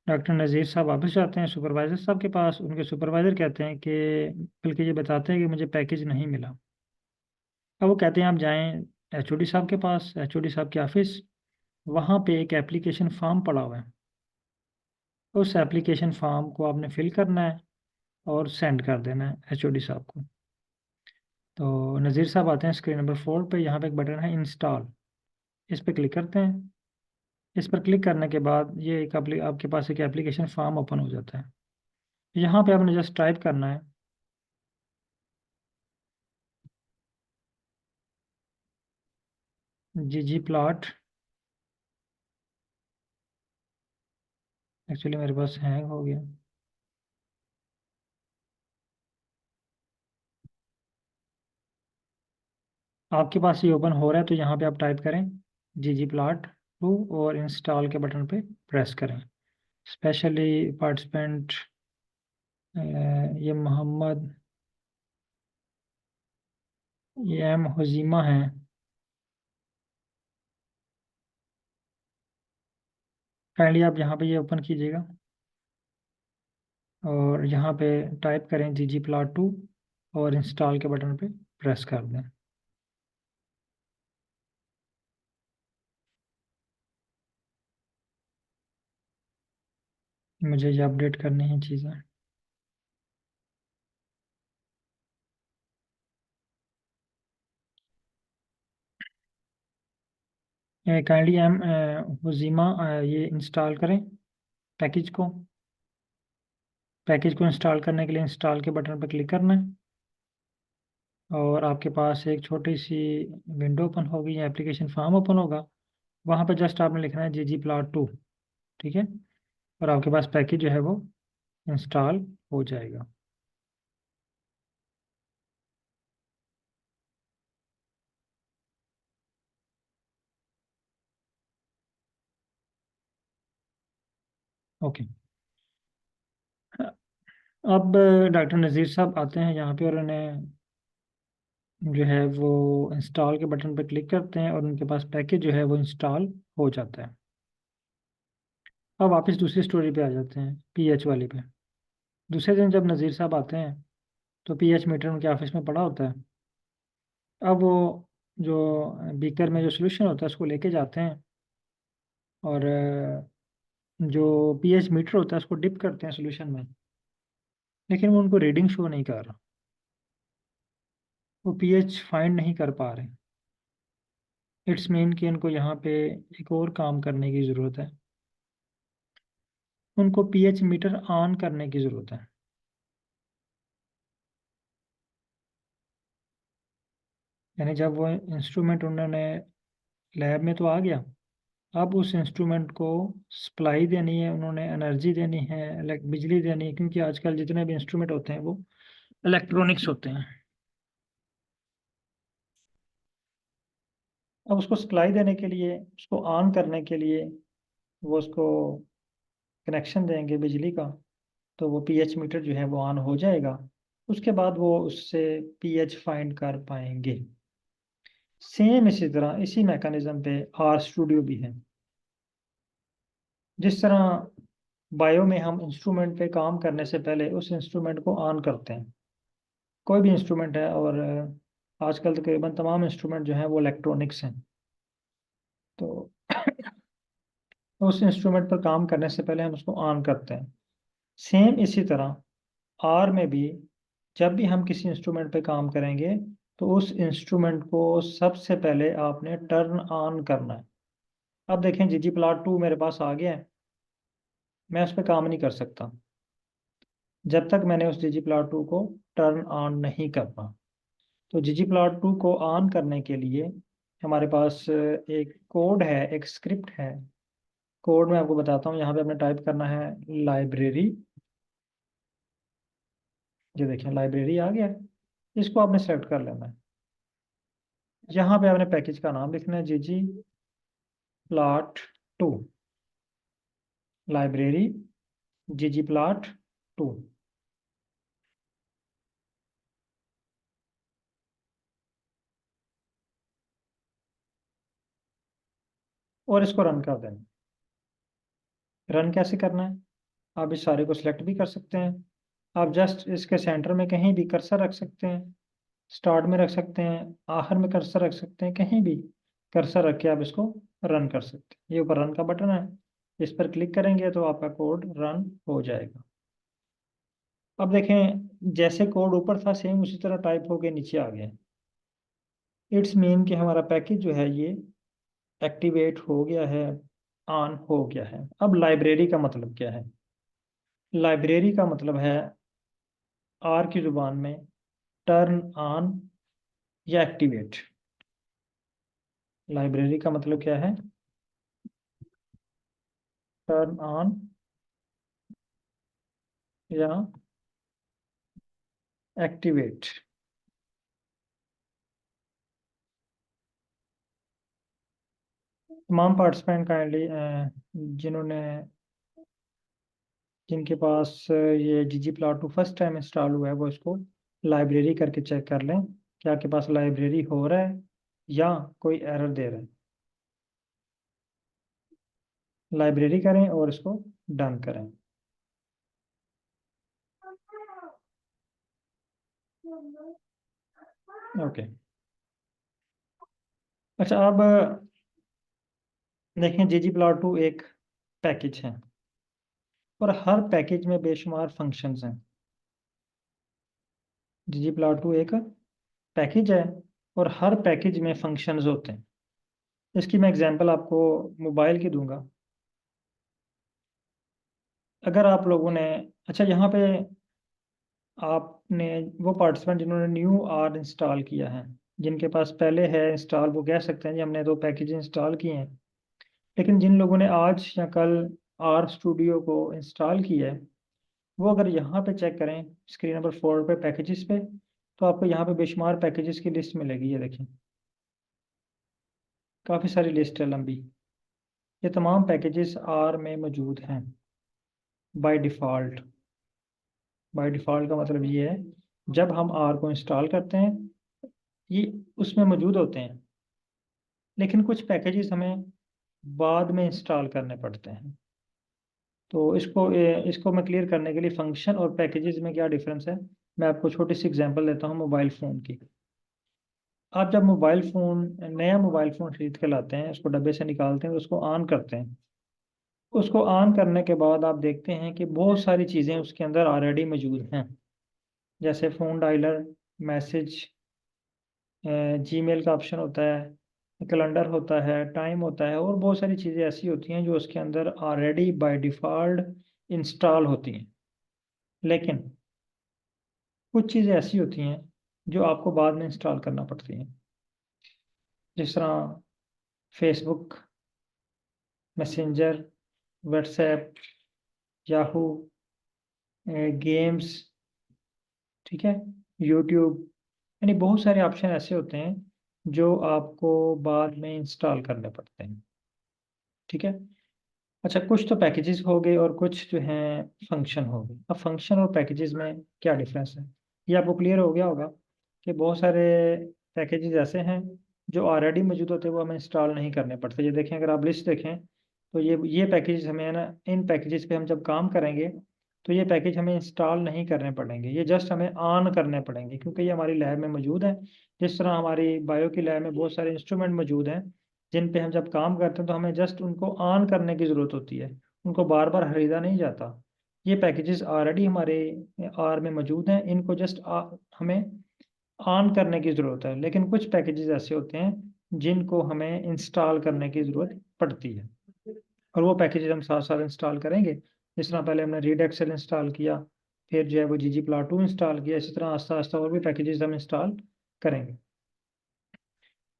डॉक्टर नज़ीर साहब वापस जाते हैं सुपरवाइज़र साहब के पास। उनके सुपरवाइज़र कहते हैं कि, बल्कि ये बताते हैं कि मुझे पैकेज नहीं मिला। अब वो कहते हैं आप जाएं एचओडी साहब के पास, एचओडी साहब के ऑफिस, वहाँ पे एक एप्लीकेशन फॉर्म पड़ा हुआ है। उस एप्लीकेशन फॉर्म को आपने फिल करना है और सेंड कर देना है एचओडी साहब को। तो नज़ीर साहब आते हैं स्क्रीन नंबर 4 पे, यहाँ पे एक बटन है इंस्टॉल, इस पर क्लिक करते हैं। इस पर क्लिक करने के बाद ये एक आपके पास एक एप्लीकेशन फॉर्म ओपन हो जाता है। यहाँ पे आपने जस्ट टाइप करना है ggplot। एक्चुअली मेरे पास हैंग हो गया। आपके पास ये ओपन हो रहा है तो यहाँ पे आप टाइप करें ggplot2 और इंस्टॉल के बटन पे प्रेस करें। स्पेशली पार्टिसिपेंट ये मोहम्मद, ये एम हुजीमा हैं। काइंडली आप यहाँ पे ये ओपन कीजिएगा और यहाँ पे टाइप करें ggplot2 और इंस्टॉल के बटन पे प्रेस कर दें। मुझे ये अपडेट करनी है चीज़ें। काइंडली एम हुजीमा ये इंस्टॉल करें पैकेज को। पैकेज को इंस्टॉल करने के लिए इंस्टॉल के बटन पर क्लिक करना है और आपके पास एक छोटी सी विंडो ओपन होगी या एप्लीकेशन फॉर्म ओपन होगा। वहाँ पर जस्ट आपने लिखना है ggplot2। ठीक है, और आपके पास पैकेज जो है वो इंस्टॉल हो जाएगा। ओके, अब डॉक्टर नज़ीर साहब आते हैं यहाँ पे और उन्हें जो है वो इंस्टॉल के बटन पर क्लिक करते हैं और उनके पास पैकेज जो है वो इंस्टॉल हो जाता है। अब वापस दूसरी स्टोरी पे आ जाते हैं, पीएच वाली पे। दूसरे दिन जब नज़ीर साहब आते हैं तो पीएच मीटर उनके ऑफिस में पड़ा होता है। अब वो जो बीकर में जो सोल्यूशन होता है उसको लेके जाते हैं और जो पीएच मीटर होता है उसको डिप करते हैं सोल्यूशन में, लेकिन वो उनको रीडिंग शो नहीं कर रहा। वो पीएच फाइंड नहीं कर पा रहे। इट्स मीन कि इनको यहाँ पे एक और काम करने की ज़रूरत है। उनको पीएच मीटर ऑन करने की ज़रूरत है। यानी जब वो इंस्ट्रूमेंट उन्होंने लैब में तो आ गया, अब उस इंस्ट्रूमेंट को सप्लाई देनी है, उन्होंने एनर्जी देनी है, बिजली देनी है, क्योंकि आजकल जितने भी इंस्ट्रूमेंट होते हैं वो इलेक्ट्रॉनिक्स होते हैं। अब उसको सप्लाई देने के लिए, उसको ऑन करने के लिए वो उसको कनेक्शन देंगे बिजली का, तो वो पीएच मीटर जो है वो ऑन हो जाएगा। उसके बाद वो उससे पीएच फाइंड कर पाएंगे। सेम इसी तरह इसी मैकेनिज्म पे आर स्टूडियो भी है। जिस तरह बायो में हम इंस्ट्रूमेंट पे काम करने से पहले उस इंस्ट्रूमेंट को ऑन करते हैं, कोई भी इंस्ट्रूमेंट है, और आजकल तकरीबन तमाम इंस्ट्रूमेंट जो हैं वो इलेक्ट्रॉनिक्स हैं। तो उस इंस्ट्रूमेंट पर काम करने से पहले हम उसको ऑन करते हैं। सेम इसी तरह आर में भी जब भी हम किसी इंस्ट्रूमेंट पे काम करेंगे तो उस इंस्ट्रूमेंट को सबसे पहले आपने टर्न ऑन करना है। अब देखें ggplot2 मेरे पास आ गया है, मैं उस पर काम नहीं कर सकता जब तक मैंने उस ggplot2 को टर्न ऑन नहीं करना। तो ggplot2 को ऑन करने के लिए हमारे पास एक कोड है, एक स्क्रिप्ट है। कोड मैं आपको बताता हूँ। यहाँ पे आपने टाइप करना है लाइब्रेरी। ये देखिए लाइब्रेरी आ गया है। इसको आपने सेलेक्ट कर लेना है। यहाँ पे आपने पैकेज का नाम लिखना है ggplot2 लाइब्रेरी ggplot2। और इसको रन कर देना। रन कैसे करना है, आप इस सारे को सिलेक्ट भी कर सकते हैं। आप जस्ट इसके सेंटर में कहीं भी कर्सर रख सकते हैं, स्टार्ट में रख सकते हैं, आखिर में कर्सर रख सकते हैं, कहीं भी कर्सर रख के आप इसको रन कर सकते हैं। ये ऊपर रन का बटन है, इस पर क्लिक करेंगे तो आपका कोड रन हो जाएगा। अब देखें जैसे कोड ऊपर था सेम उसी तरह टाइप होके नीचे आ गया। इट्स मीन कि हमारा पैकेज जो है ये एक्टिवेट हो गया है, ऑन हो गया है। अब लाइब्रेरी का मतलब क्या है? लाइब्रेरी का मतलब है आर की जुबान में टर्न ऑन या एक्टिवेट। लाइब्रेरी का मतलब क्या है? टर्न ऑन या एक्टिवेट। तमाम पार्टिसिपेंट काइंडली जिन्होंने जिनके पास ये ggplot2 फर्स्ट टाइम इंस्टॉल हुआ है वो इसको लाइब्रेरी करके चेक कर लें कि आपके पास लाइब्रेरी हो रहा है या कोई एरर दे रहा है। लाइब्रेरी करें और इसको डन करें। ओके। अच्छा अब देखें ggplot2 एक पैकेज है और हर पैकेज में बेशुमार फंक्शंस हैं। ggplot2 एक पैकेज है और हर पैकेज में फंक्शंस होते हैं। इसकी मैं एग्जांपल आपको मोबाइल की दूंगा। अगर आप लोगों ने, अच्छा यहाँ पे आपने वो पार्टिसिपेंट जिन्होंने न्यू आर इंस्टॉल किया है, जिनके पास पहले है इंस्टॉल, वो कह सकते हैं जी हमने दो पैकेज इंस्टॉल किए हैं। लेकिन जिन लोगों ने आज या कल आर स्टूडियो को इंस्टॉल किया है वो अगर यहाँ पे चेक करें स्क्रीन नंबर 4 पे पैकेजेस पे, तो आपको यहाँ पे बेशुमार पैकेजेस की लिस्ट मिलेगी। ये देखें काफ़ी सारी लिस्ट है लंबी। ये तमाम पैकेजेस आर में मौजूद हैं बाय डिफ़ॉल्ट। बाय डिफ़ॉल्ट का मतलब ये है जब हम आर को इंस्टॉल करते हैं ये उसमें मौजूद होते हैं, लेकिन कुछ पैकेजेस हमें बाद में इंस्टॉल करने पड़ते हैं। तो इसको मैं क्लियर करने के लिए फंक्शन और पैकेजेस में क्या डिफरेंस है मैं आपको छोटी सी एग्जांपल देता हूँ मोबाइल फ़ोन की। आप जब मोबाइल फ़ोन, नया मोबाइल फ़ोन खरीद के लाते हैं, उसको डब्बे से निकालते हैं, उसको ऑन करते हैं। उसको ऑन करने के बाद आप देखते हैं कि बहुत सारी चीज़ें उसके अंदर ऑलरेडी मौजूद हैं, जैसे फ़ोन डायलर, मैसेज, जीमेल का ऑप्शन होता है, कैलेंडर होता है, टाइम होता है, और बहुत सारी चीज़ें ऐसी होती हैं जो उसके अंदर ऑलरेडी बाय डिफ़ॉल्ट इंस्टॉल होती हैं। लेकिन कुछ चीज़ें ऐसी होती हैं जो आपको बाद में इंस्टॉल करना पड़ती हैं, जिस तरह Facebook, messenger, WhatsApp, Yahoo, games, ठीक है, यूट्यूब, यानी बहुत सारे ऑप्शन ऐसे होते हैं जो आपको बाद में इंस्टॉल करने पड़ते हैं। ठीक है। अच्छा कुछ तो पैकेजेस हो गए और कुछ जो हैं फंक्शन हो गए। अब फंक्शन और पैकेजेस में क्या डिफरेंस है ये आपको क्लियर हो गया होगा कि बहुत सारे पैकेजेस ऐसे हैं जो ऑलरेडी मौजूद होते हैं, वो हमें इंस्टॉल नहीं करने पड़ते। ये देखें, अगर आप लिस्ट देखें तो ये पैकेजेस हमें है ना, इन पैकेजेस पे हम जब काम करेंगे तो ये पैकेज हमें इंस्टॉल नहीं करने पड़ेंगे, ये जस्ट हमें ऑन करने पड़ेंगे क्योंकि ये हमारी लैब में मौजूद है। जिस तरह हमारी बायो की लैब में बहुत सारे इंस्ट्रूमेंट मौजूद हैं, जिन पे हम जब काम करते हैं तो हमें जस्ट उनको ऑन करने की ज़रूरत होती है, उनको बार बार खरीदा नहीं जाता। ये पैकेजेस ऑलरेडी हमारे आर में मौजूद हैं, इनको जस्ट हमें ऑन करने की ज़रूरत है। लेकिन कुछ पैकेजेस ऐसे होते हैं जिनको हमें इंस्टॉल करने की ज़रूरत पड़ती है, और वो पैकेजेस हम साथ साथ इंस्टॉल करेंगे। जिस तरह पहले हमने रीड एक्सेल इंस्टॉल किया, फिर जो है वो ggplot2 इंस्टॉल किया, इसी तरह आस्ता आस्ता और भी पैकेजेस हम इंस्टॉल करेंगे।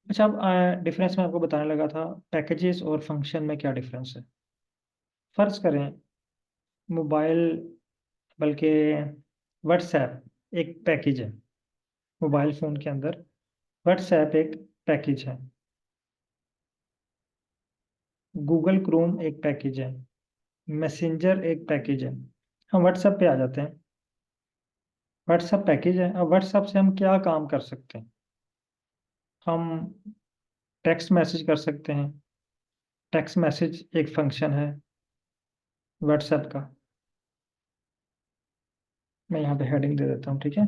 अच्छा, अब डिफरेंस मैं आपको बताने लगा था, पैकेजेस और फंक्शन में क्या डिफरेंस है। फ़र्ज़ करें मोबाइल, बल्कि व्हाट्सएप एक पैकेज है। मोबाइल फ़ोन के अंदर व्हाट्सएप एक पैकेज है, गूगल क्रोम एक पैकेज है, मैसेंजर एक पैकेज है। हम व्हाट्सएप पे आ जाते हैं। व्हाट्सएप पैकेज है। अब व्हाट्सएप से हम क्या काम कर सकते हैं? हम टेक्स्ट मैसेज कर सकते हैं। टेक्स्ट मैसेज एक फंक्शन है व्हाट्सएप का। मैं यहाँ पे हेडिंग दे देता हूँ, ठीक है।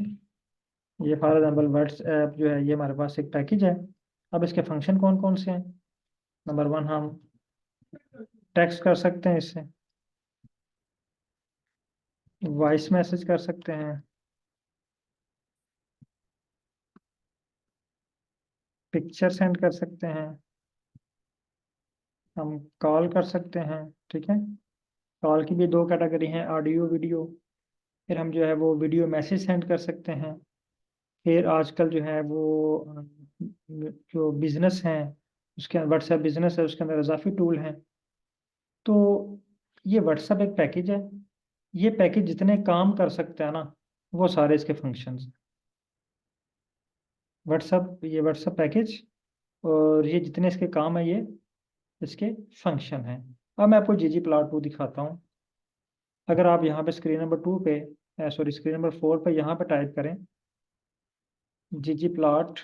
ये फॉर एग्जाम्पल व्हाट्सएप जो है ये हमारे पास एक पैकेज है। अब इसके फंक्शन कौन कौन से हैं? नंबर वन, हम टेक्स्ट कर सकते हैं इससे, वॉइस मैसेज कर सकते हैं, पिक्चर सेंड कर सकते हैं, हम कॉल कर सकते हैं, ठीक है। कॉल की भी दो कैटेगरी हैं, ऑडियो वीडियो। फिर हम जो है वो वीडियो मैसेज सेंड कर सकते हैं। फिर आजकल जो है वो जो बिजनेस हैं, उसके व्हाट्सएप बिजनेस है, उसके अंदर इजाफी टूल हैं। तो ये व्हाट्सएप एक पैकेज है। ये पैकेज जितने काम कर सकते हैं ना, वो सारे इसके फंक्शंस। व्हाट्सएप पैकेज, और ये जितने इसके काम है, ये इसके फंक्शन हैं। अब मैं आपको ggplot2 दिखाता हूँ। अगर आप यहाँ पे स्क्रीन नंबर 2 पे, सॉरी स्क्रीन नंबर 4 पे यहाँ पे टाइप करें ggplot2,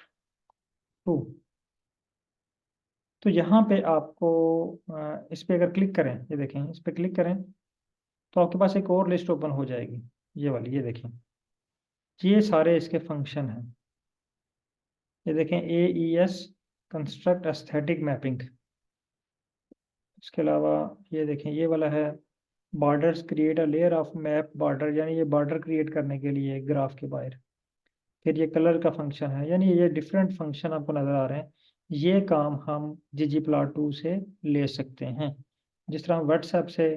तो यहाँ पे आपको इस पे अगर क्लिक करें, ये देखें, इस पे क्लिक करें तो आपके पास एक और लिस्ट ओपन हो जाएगी, ये वाली, ये देखें। ये सारे इसके फंक्शन हैं। ये देखें, AES कंस्ट्रक्ट एस्थेटिक मैपिंग। इसके अलावा ये देखें, ये वाला है borders create a layer of map border, यानी ये बॉर्डर क्रिएट करने के लिए ग्राफ के बाहर। फिर ये कलर का फंक्शन है, यानी ये डिफरेंट फंक्शन आपको नज़र आ रहे हैं। ये काम हम ggplot2 से ले सकते हैं। जिस तरह हम व्हाट्सएप से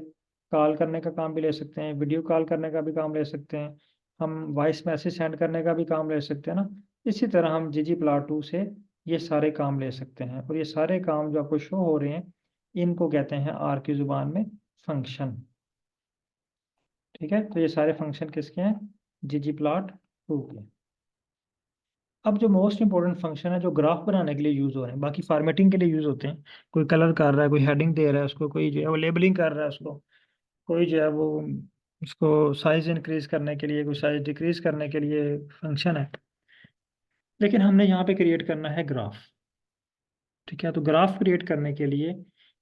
कॉल करने का काम भी ले सकते हैं, वीडियो कॉल करने का भी काम ले सकते हैं, हम वॉइस मैसेज सेंड करने का भी काम ले सकते हैं ना। इसी तरह हम ggplot2 से ये सारे काम ले सकते हैं, और ये सारे काम जो आपको शो हो रहे हैं, इनको कहते हैं आर की ज़ुबान में फंक्शन, ठीक है। तो ये सारे फंक्शन किसके हैं? ggplot2 के। अब जो मोस्ट इंपॉर्टेंट फंक्शन है जो ग्राफ बनाने के लिए यूज़ हो रहे हैं, बाकी फॉर्मेटिंग के लिए यूज़ होते हैं। कोई कलर कर रहा है, कोई हेडिंग दे रहा है उसको, कोई जो है वो लेबलिंग कर रहा है उसको, कोई जो है वो उसको साइज इंक्रीज करने के लिए, कोई साइज डिक्रीज करने के लिए फंक्शन है। लेकिन हमने यहाँ पे क्रिएट करना है ग्राफ, ठीक है। तो ग्राफ क्रिएट करने के लिए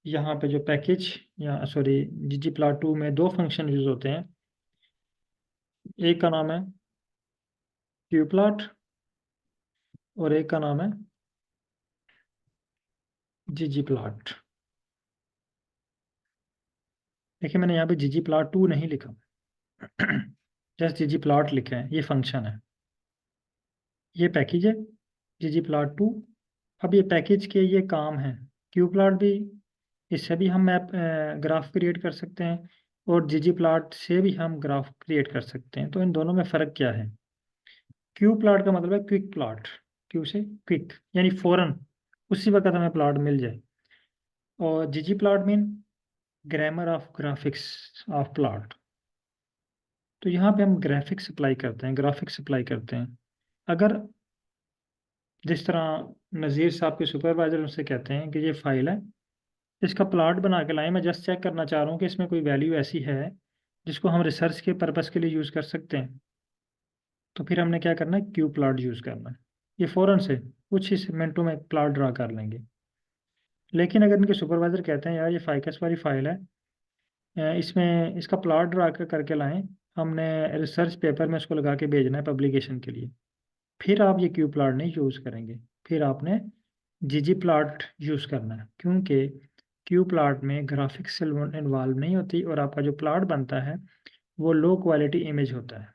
यहाँ पे जो पैकेज, या सॉरी ggplot2 में दो फंक्शन यूज़ होते हैं। एक का नाम है qplot, और एक का नाम है ggplot। देखिए, मैंने यहाँ पे ggplot2 नहीं लिखा, जस्ट ggplot लिखा है, ये फंक्शन है, ये पैकेज है ggplot2। अब ये पैकेज के ये काम हैं। qplot भी, इससे भी हम मैप ग्राफ क्रिएट कर सकते हैं, और ggplot से भी हम ग्राफ क्रिएट कर सकते हैं। तो इन दोनों में फ़र्क क्या है? qplot का मतलब है क्विक प्लॉट, क्यू से क्विक, यानी फ़ौरन उसी वक्त हमें प्लॉट मिल जाए। और ggplot mean grammar of graphics of plot. तो यहाँ पे हम ग्राफिक्स सप्लाई करते हैं, ग्राफिक्स सप्लाई करते हैं। अगर जिस तरह नज़ीर साहब के सुपरवाइजर उनसे कहते हैं कि ये फाइल है, इसका प्लॉट बना के लाएं, मैं जस्ट चेक करना चाह रहा हूँ कि इसमें कोई वैल्यू ऐसी है जिसको हम रिसर्च के पर्पज़ के लिए यूज़ कर सकते हैं, तो फिर हमने क्या करना है, क्यू प्लॉट यूज़ करना है। ये फ़ौरन से कुछ ही मिनटों में प्लॉट ड्रा कर लेंगे। लेकिन अगर इनके सुपरवाइज़र कहते हैं यार ये फाइकस वाली फाइल है, इसमें इसका प्लॉट ड्रा करके लाएं, हमने रिसर्च पेपर में इसको लगा के भेजना है पब्लिकेशन के लिए, फिर आप ये क्यू प्लॉट नहीं यूज़ करेंगे। फिर आपने जीजी प्लॉट यूज़ करना है, क्योंकि क्यू प्लॉट में ग्राफिक्स इन्वॉल्व नहीं होती और आपका जो प्लॉट बनता है वो लो क्वालिटी इमेज होता है।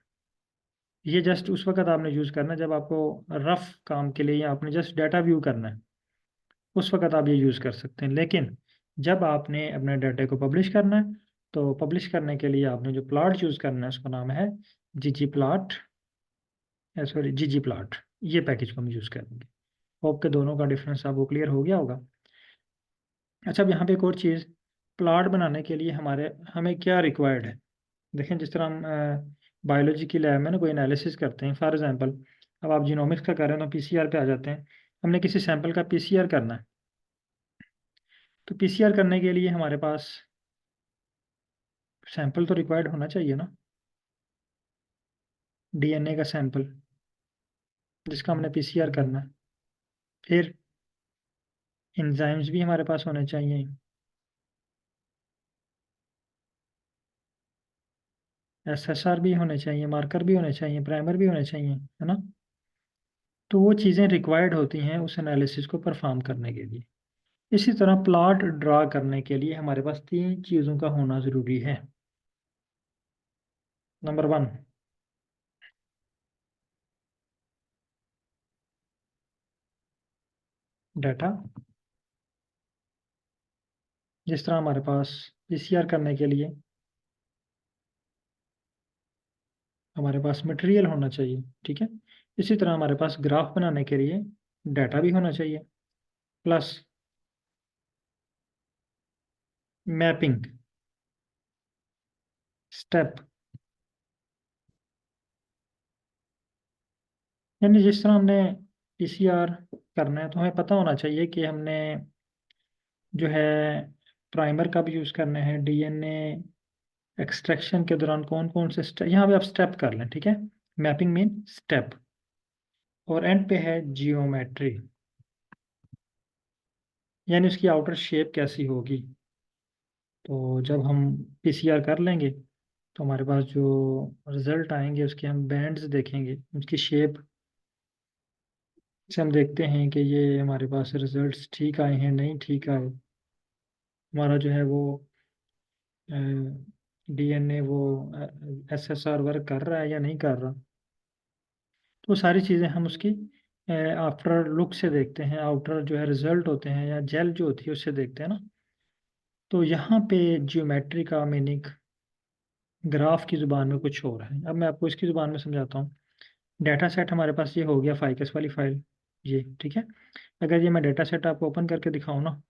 ये जस्ट उस वक्त आपने यूज़ करना है जब आपको रफ काम के लिए या आपने जस्ट डाटा व्यू करना है, उस वक्त आप ये यूज़ कर सकते हैं। लेकिन जब आपने अपने डाटा को पब्लिश करना है तो पब्लिश करने के लिए आपने जो प्लॉट यूज़ करना है उसका नाम है जीजी प्लॉट, सॉरी जीजी प्लॉट। ये पैकेज को हम यूज़ करेंगे। होप के दोनों का डिफरेंस आपको क्लियर हो गया होगा। अच्छा, अब यहाँ पे एक और चीज़, प्लॉट बनाने के लिए हमें क्या रिक्वायर्ड है। देखें, जिस तरह हम बायोलॉजी की लैब में ना कोई एनालिसिस करते हैं, फॉर एग्जांपल अब आप जीनोमिक्स का कर रहे हैं तो पीसीआर पे आ जाते हैं। हमने किसी सैंपल का पीसीआर करना है, तो पीसीआर करने के लिए हमारे पास सैंपल तो रिक्वायर्ड होना चाहिए ना, डीएनए का सैंपल जिसका हमने पीसीआर करना है। फिर एंजाइम्स भी हमारे पास होने चाहिए, एसएसआर भी होने चाहिए, मार्कर भी होने चाहिए, प्राइमर भी होने चाहिए, है ना। तो वो चीज़ें रिक्वायर्ड होती हैं उस एनालिसिस को परफॉर्म करने के लिए। इसी तरह प्लॉट ड्रा करने के लिए हमारे पास तीन चीज़ों का होना ज़रूरी है। Number one, data. जिस तरह हमारे पास पीसीआर करने के लिए हमारे पास मटेरियल होना चाहिए, ठीक है, इसी तरह हमारे पास ग्राफ बनाने के लिए डाटा भी होना चाहिए, प्लस मैपिंग स्टेप। यानी जिस तरह हमने पीसीआर करना है तो हमें पता होना चाहिए कि हमने जो है प्राइमर कब यूज़ करने हैं, डीएनए एक्सट्रैक्शन के दौरान कौन कौन से स्टेप, यहाँ पे आप स्टेप कर लें, ठीक है। Mapping mean step. और एंड पे है जियोमेट्री, यानी उसकी आउटर शेप कैसी होगी। तो जब हम पीसीआर कर लेंगे तो हमारे पास जो रिजल्ट आएंगे उसके हम बैंड्स देखेंगे, उसकी शेप से हम देखते हैं कि ये हमारे पास रिजल्ट्स ठीक आए हैं नहीं ठीक आए, हमारा जो है वो डीएनए वो एसएसआर वर्क कर रहा है या नहीं कर रहा। तो सारी चीज़ें हम उसकी आफ्टर लुक से देखते हैं, आउटर जो है रिजल्ट होते हैं या जेल जो होती है उससे देखते हैं ना। तो यहाँ पे जियोमेट्री का मीनिंग ग्राफ की ज़ुबान में कुछ और है। अब मैं आपको इसकी ज़ुबान में समझाता हूँ। डाटा सेट हमारे पास ये हो गया फाइकस वाली फाइल, ये ठीक है। अगर ये मैं डाटा सेट आपको ओपन करके दिखाऊँ ना,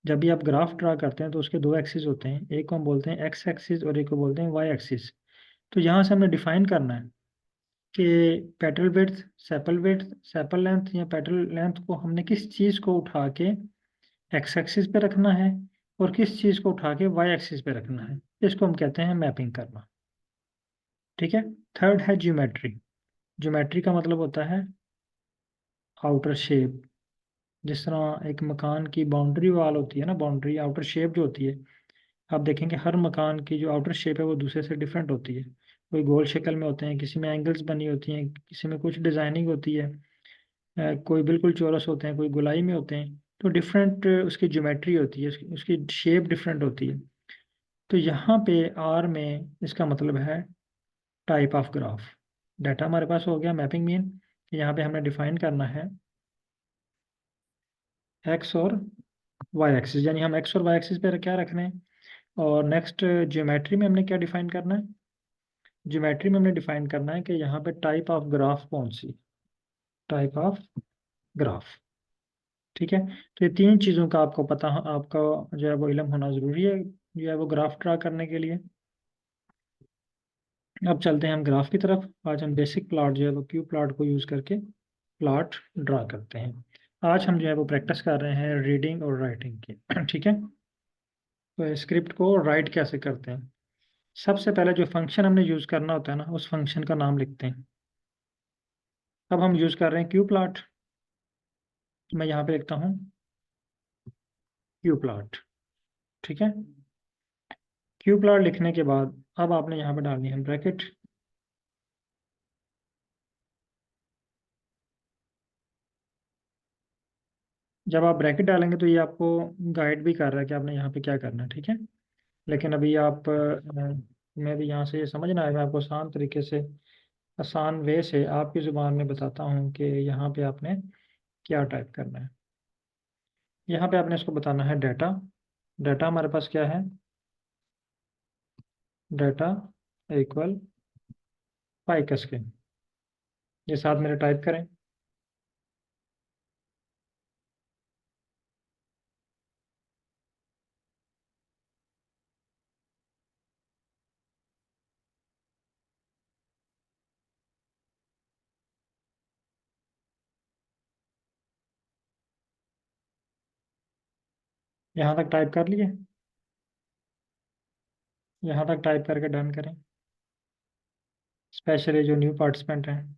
जब भी आप ग्राफ ड्रा करते हैं तो उसके दो एक्सिस होते हैं, एक को हम बोलते हैं एक्स एक्सिस और एक को बोलते हैं वाई एक्सिस। तो यहाँ से हमने डिफाइन करना है कि petal width, sepal width, sepal length या पेटल लेंथ को हमने किस चीज़ को उठा के एक्स एक्सिस पे रखना है और किस चीज़ को उठा के वाई एक्सिस पे रखना है। इसको हम कहते हैं मैपिंग करना, ठीक है। थर्ड है ज्योमेट्री। ज्योमेट्री का मतलब होता है आउटर शेप। जिस तरह एक मकान की बाउंड्री वाल होती है ना, बाउंड्री आउटर शेप जो होती है, आप देखेंगे हर मकान की जो आउटर शेप है वो दूसरे से डिफरेंट होती है। कोई गोल शक्ल में होते हैं, किसी में एंगल्स बनी होती हैं, किसी में कुछ डिजाइनिंग होती है, कोई बिल्कुल चौरस होते हैं, कोई गोलाई में होते हैं। तो डिफरेंट उसकी ज्योमेट्री होती है, उसकी शेप डिफरेंट होती है। तो यहाँ पे आर में इसका मतलब है टाइप ऑफ ग्राफ। डाटा हमारे पास हो गया, मैपिंग मीन यहाँ पे हमने डिफाइन करना है एक्स और वाई एक्सिस, यानी हम एक्स और वाई एक्सिस पे क्या रख रहे हैं। और नेक्स्ट ज्योमेट्री में हमने क्या डिफाइन करना है, ज्योमेट्री में हमने डिफाइन करना है कि यहाँ पे टाइप ऑफ ग्राफ कौन सी, टाइप ऑफ ग्राफ, ठीक है। तो ये तीन चीज़ों का आपको पता, आपका जो है वो इल्म होना ज़रूरी है जो है वो ग्राफ ड्रा करने के लिए। अब चलते हैं हम ग्राफ की तरफ। आज हम बेसिक प्लॉट जो है वो क्यू प्लॉट को यूज़ करके प्लॉट ड्रा करते हैं। आज हम जो है वो प्रैक्टिस कर रहे हैं रीडिंग और राइटिंग की ठीक है। तो स्क्रिप्ट को राइट कैसे करते हैं, सबसे पहले जो फंक्शन हमने यूज़ करना होता है ना, उस फंक्शन का नाम लिखते हैं। अब हम यूज़ कर रहे हैं क्यू प्लॉट, तो मैं यहाँ पे लिखता हूँ क्यू प्लॉट, ठीक है। क्यू प्लॉट लिखने के बाद अब आपने यहाँ पे डालनी है ब्रैकेट, जब आप ब्रैकेट डालेंगे तो ये आपको गाइड भी कर रहा है कि आपने यहाँ पे क्या करना है, ठीक है। लेकिन अभी आप मैं भी यहाँ से ये समझना है, मैं आपको आसान तरीके से, आसान वे से आपकी ज़ुबान में बताता हूँ कि यहाँ पे आपने क्या टाइप करना है। यहाँ पे आपने इसको बताना है डाटा। डाटा हमारे पास क्या है, डाटा इक्वल फाइकस के, ये साथ मेरे टाइप करें। यहाँ तक टाइप कर लिए, यहाँ तक टाइप करके डन करें, स्पेशली जो न्यू पार्टिसिपेंट हैं।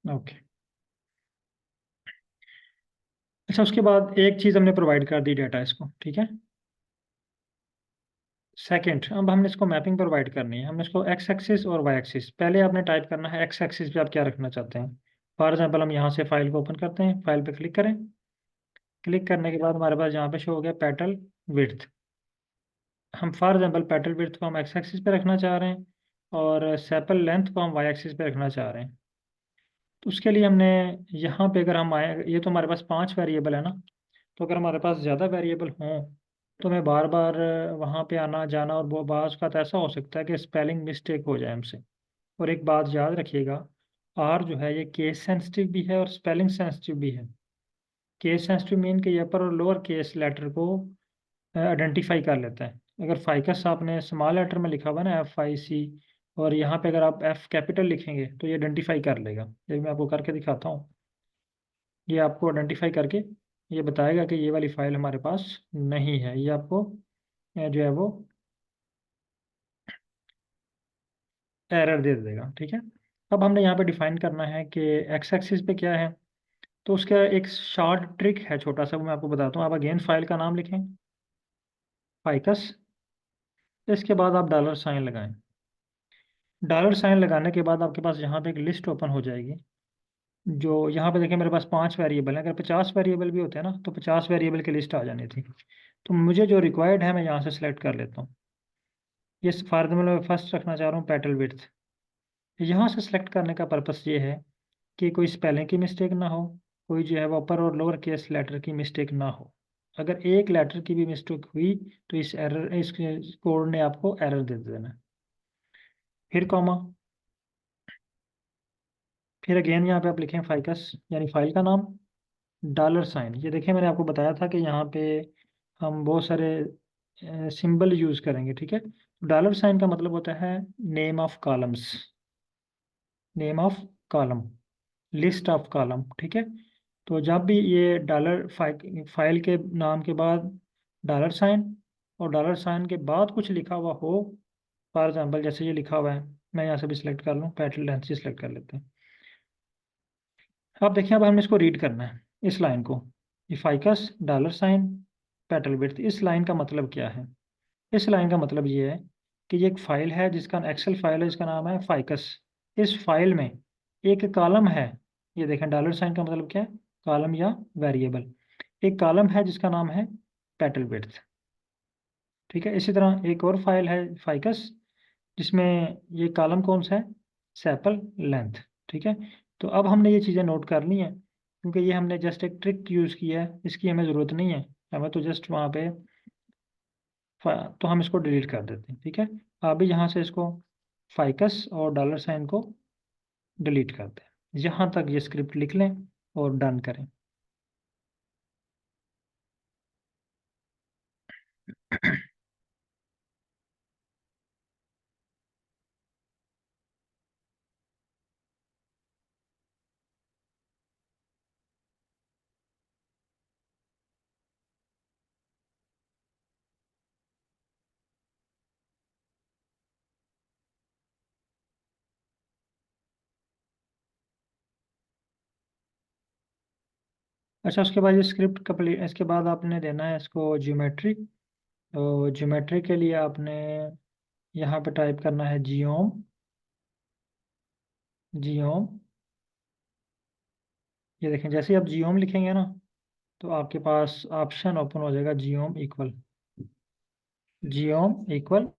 ओके। अच्छा, उसके बाद एक चीज़ हमने प्रोवाइड कर दी डाटा इसको, ठीक है। सेकंड, अब हमने इसको मैपिंग प्रोवाइड करनी है। हमने इसको एक्स एक्सिस और वाई एक्सिस, पहले आपने टाइप करना है एक्स एक्सिस पे आप क्या रखना चाहते हैं। फॉर एग्जाम्पल हम यहाँ से फाइल को ओपन करते हैं, फाइल पे क्लिक करें। क्लिक करने के बाद हमारे पास यहाँ पे शो हो गया पेटल विड्थ। हम फॉर एग्जाम्पल पेटल विड्थ को हम एक्स एक्सिस पे रखना चाह रहे हैं और सेपल लेंथ को हम वाई एक्सिस पे रखना चाह रहे हैं। तो उसके लिए हमने यहाँ पे अगर हम आए, ये तो हमारे पास 5 वेरिएबल है ना, तो अगर हमारे पास ज़्यादा वेरिएबल हों तो मैं बार बार वहाँ पे आना जाना, और वो बाज़ का तो ऐसा हो सकता है कि स्पेलिंग मिस्टेक हो जाए हमसे। और एक बात याद रखिएगा, आर जो है ये केस सेंसिटिव भी है और स्पेलिंग सेंसिटिव भी है। केस सेंसिटिव मीन कि ये अपर और लोअर केस लेटर को आइडेंटिफाई कर लेता है। अगर फाइकस आपने स्मॉल लेटर में लिखा हुआ है ना, FIC, और यहाँ पे अगर आप F कैपिटल लिखेंगे तो ये आइडेंटिफाई कर लेगा। ये मैं आपको करके दिखाता हूँ। ये आपको आइडेंटिफाई करके ये बताएगा कि ये वाली फाइल हमारे पास नहीं है। ये आपको जो है वो एरर दे देगा, ठीक है। अब हमने यहाँ पे डिफाइन करना है कि एक्स एक्सिस पे क्या है। तो उसका एक शॉर्ट ट्रिक है छोटा सा, वो मैं आपको बताता हूँ। आप अगेन फाइल का नाम लिखें, फाइकस। इसके बाद आप डॉलर साइन लगाएं। डॉलर साइन लगाने के बाद आपके पास यहाँ पे एक लिस्ट ओपन हो जाएगी। जो यहाँ पे देखिए मेरे पास 5 वेरिएबल है, अगर 50 वेरिएबल भी होते हैं ना तो 50 वेरिएबल की लिस्ट आ जानी थी। तो मुझे जो रिक्वायर्ड है मैं यहाँ से सिलेक्ट कर लेता हूँ। ये फार्मूला में फर्स्ट रखना चाह रहा हूँ पेटल विड्थ। यहाँ से सिलेक्ट करने का पर्पस ये है कि कोई स्पेलिंग की मिस्टेक ना हो, कोई जो है वो अपर और लोअर केस लेटर की मिस्टेक ना हो। अगर एक लेटर की भी मिस्टेक हुई तो इस कोड ने आपको एरर दे देना है। फिर कॉमा, फिर अगेन यहाँ पे आप लिखें फाइकस यानी फाइल का नाम, डॉलर साइन। ये देखिए मैंने आपको बताया था कि यहाँ पे हम बहुत सारे सिंबल यूज़ करेंगे, ठीक है। डॉलर साइन का मतलब होता है name of columns, name of column, list of column, ठीक है। तो जब भी ये डॉलर फाइल के नाम के बाद डॉलर साइन और डॉलर साइन के बाद कुछ लिखा हुआ हो, फॉर एग्जाम्पल जैसे ये लिखा हुआ है, मैं यहाँ से भी सिलेक्ट कर लूँ, पेटल लेंथ से सिलेक्ट कर लेते हैं। अब देखिए, अब हमने इसको रीड करना है इस लाइन को, ficus dollar sign petal width. इस लाइन का मतलब क्या है? इस लाइन का मतलब ये है कि ये एक फाइल है जिसका एक्सेल फाइल है, जिसका नाम है फाइकस। इस फाइल में एक कॉलम है, ये देखें डॉलर साइन का मतलब क्या है, कॉलम या वेरिएबल। एक कॉलम है जिसका नाम है पेटल विड्थ, ठीक है। इसी तरह एक और फाइल है फाइकस, जिसमें ये कॉलम कौन सा है, सेपल लेंथ, ठीक है। तो अब हमने ये चीज़ें नोट कर ली हैं, क्योंकि ये हमने जस्ट एक ट्रिक यूज़ किया है, इसकी हमें ज़रूरत नहीं है। हमें तो जस्ट वहाँ पे तो हम इसको डिलीट कर देते हैं, ठीक है। आप भी यहाँ से इसको फाइकस और डॉलर साइन को डिलीट कर दें। यहाँ तक ये स्क्रिप्ट लिख लें और डन करें। अच्छा, उसके बाद ये स्क्रिप्ट कंप्लीट, इसके बाद आपने देना है इसको ज्योमेट्री। तो ज्योमेट्री के लिए आपने यहाँ पे टाइप करना है जियोम। जियोम, ये देखें, जैसे ही आप जियोम लिखेंगे ना, तो आपके पास ऑप्शन ओपन हो जाएगा जियोम इक्वल। जियोम इक्वल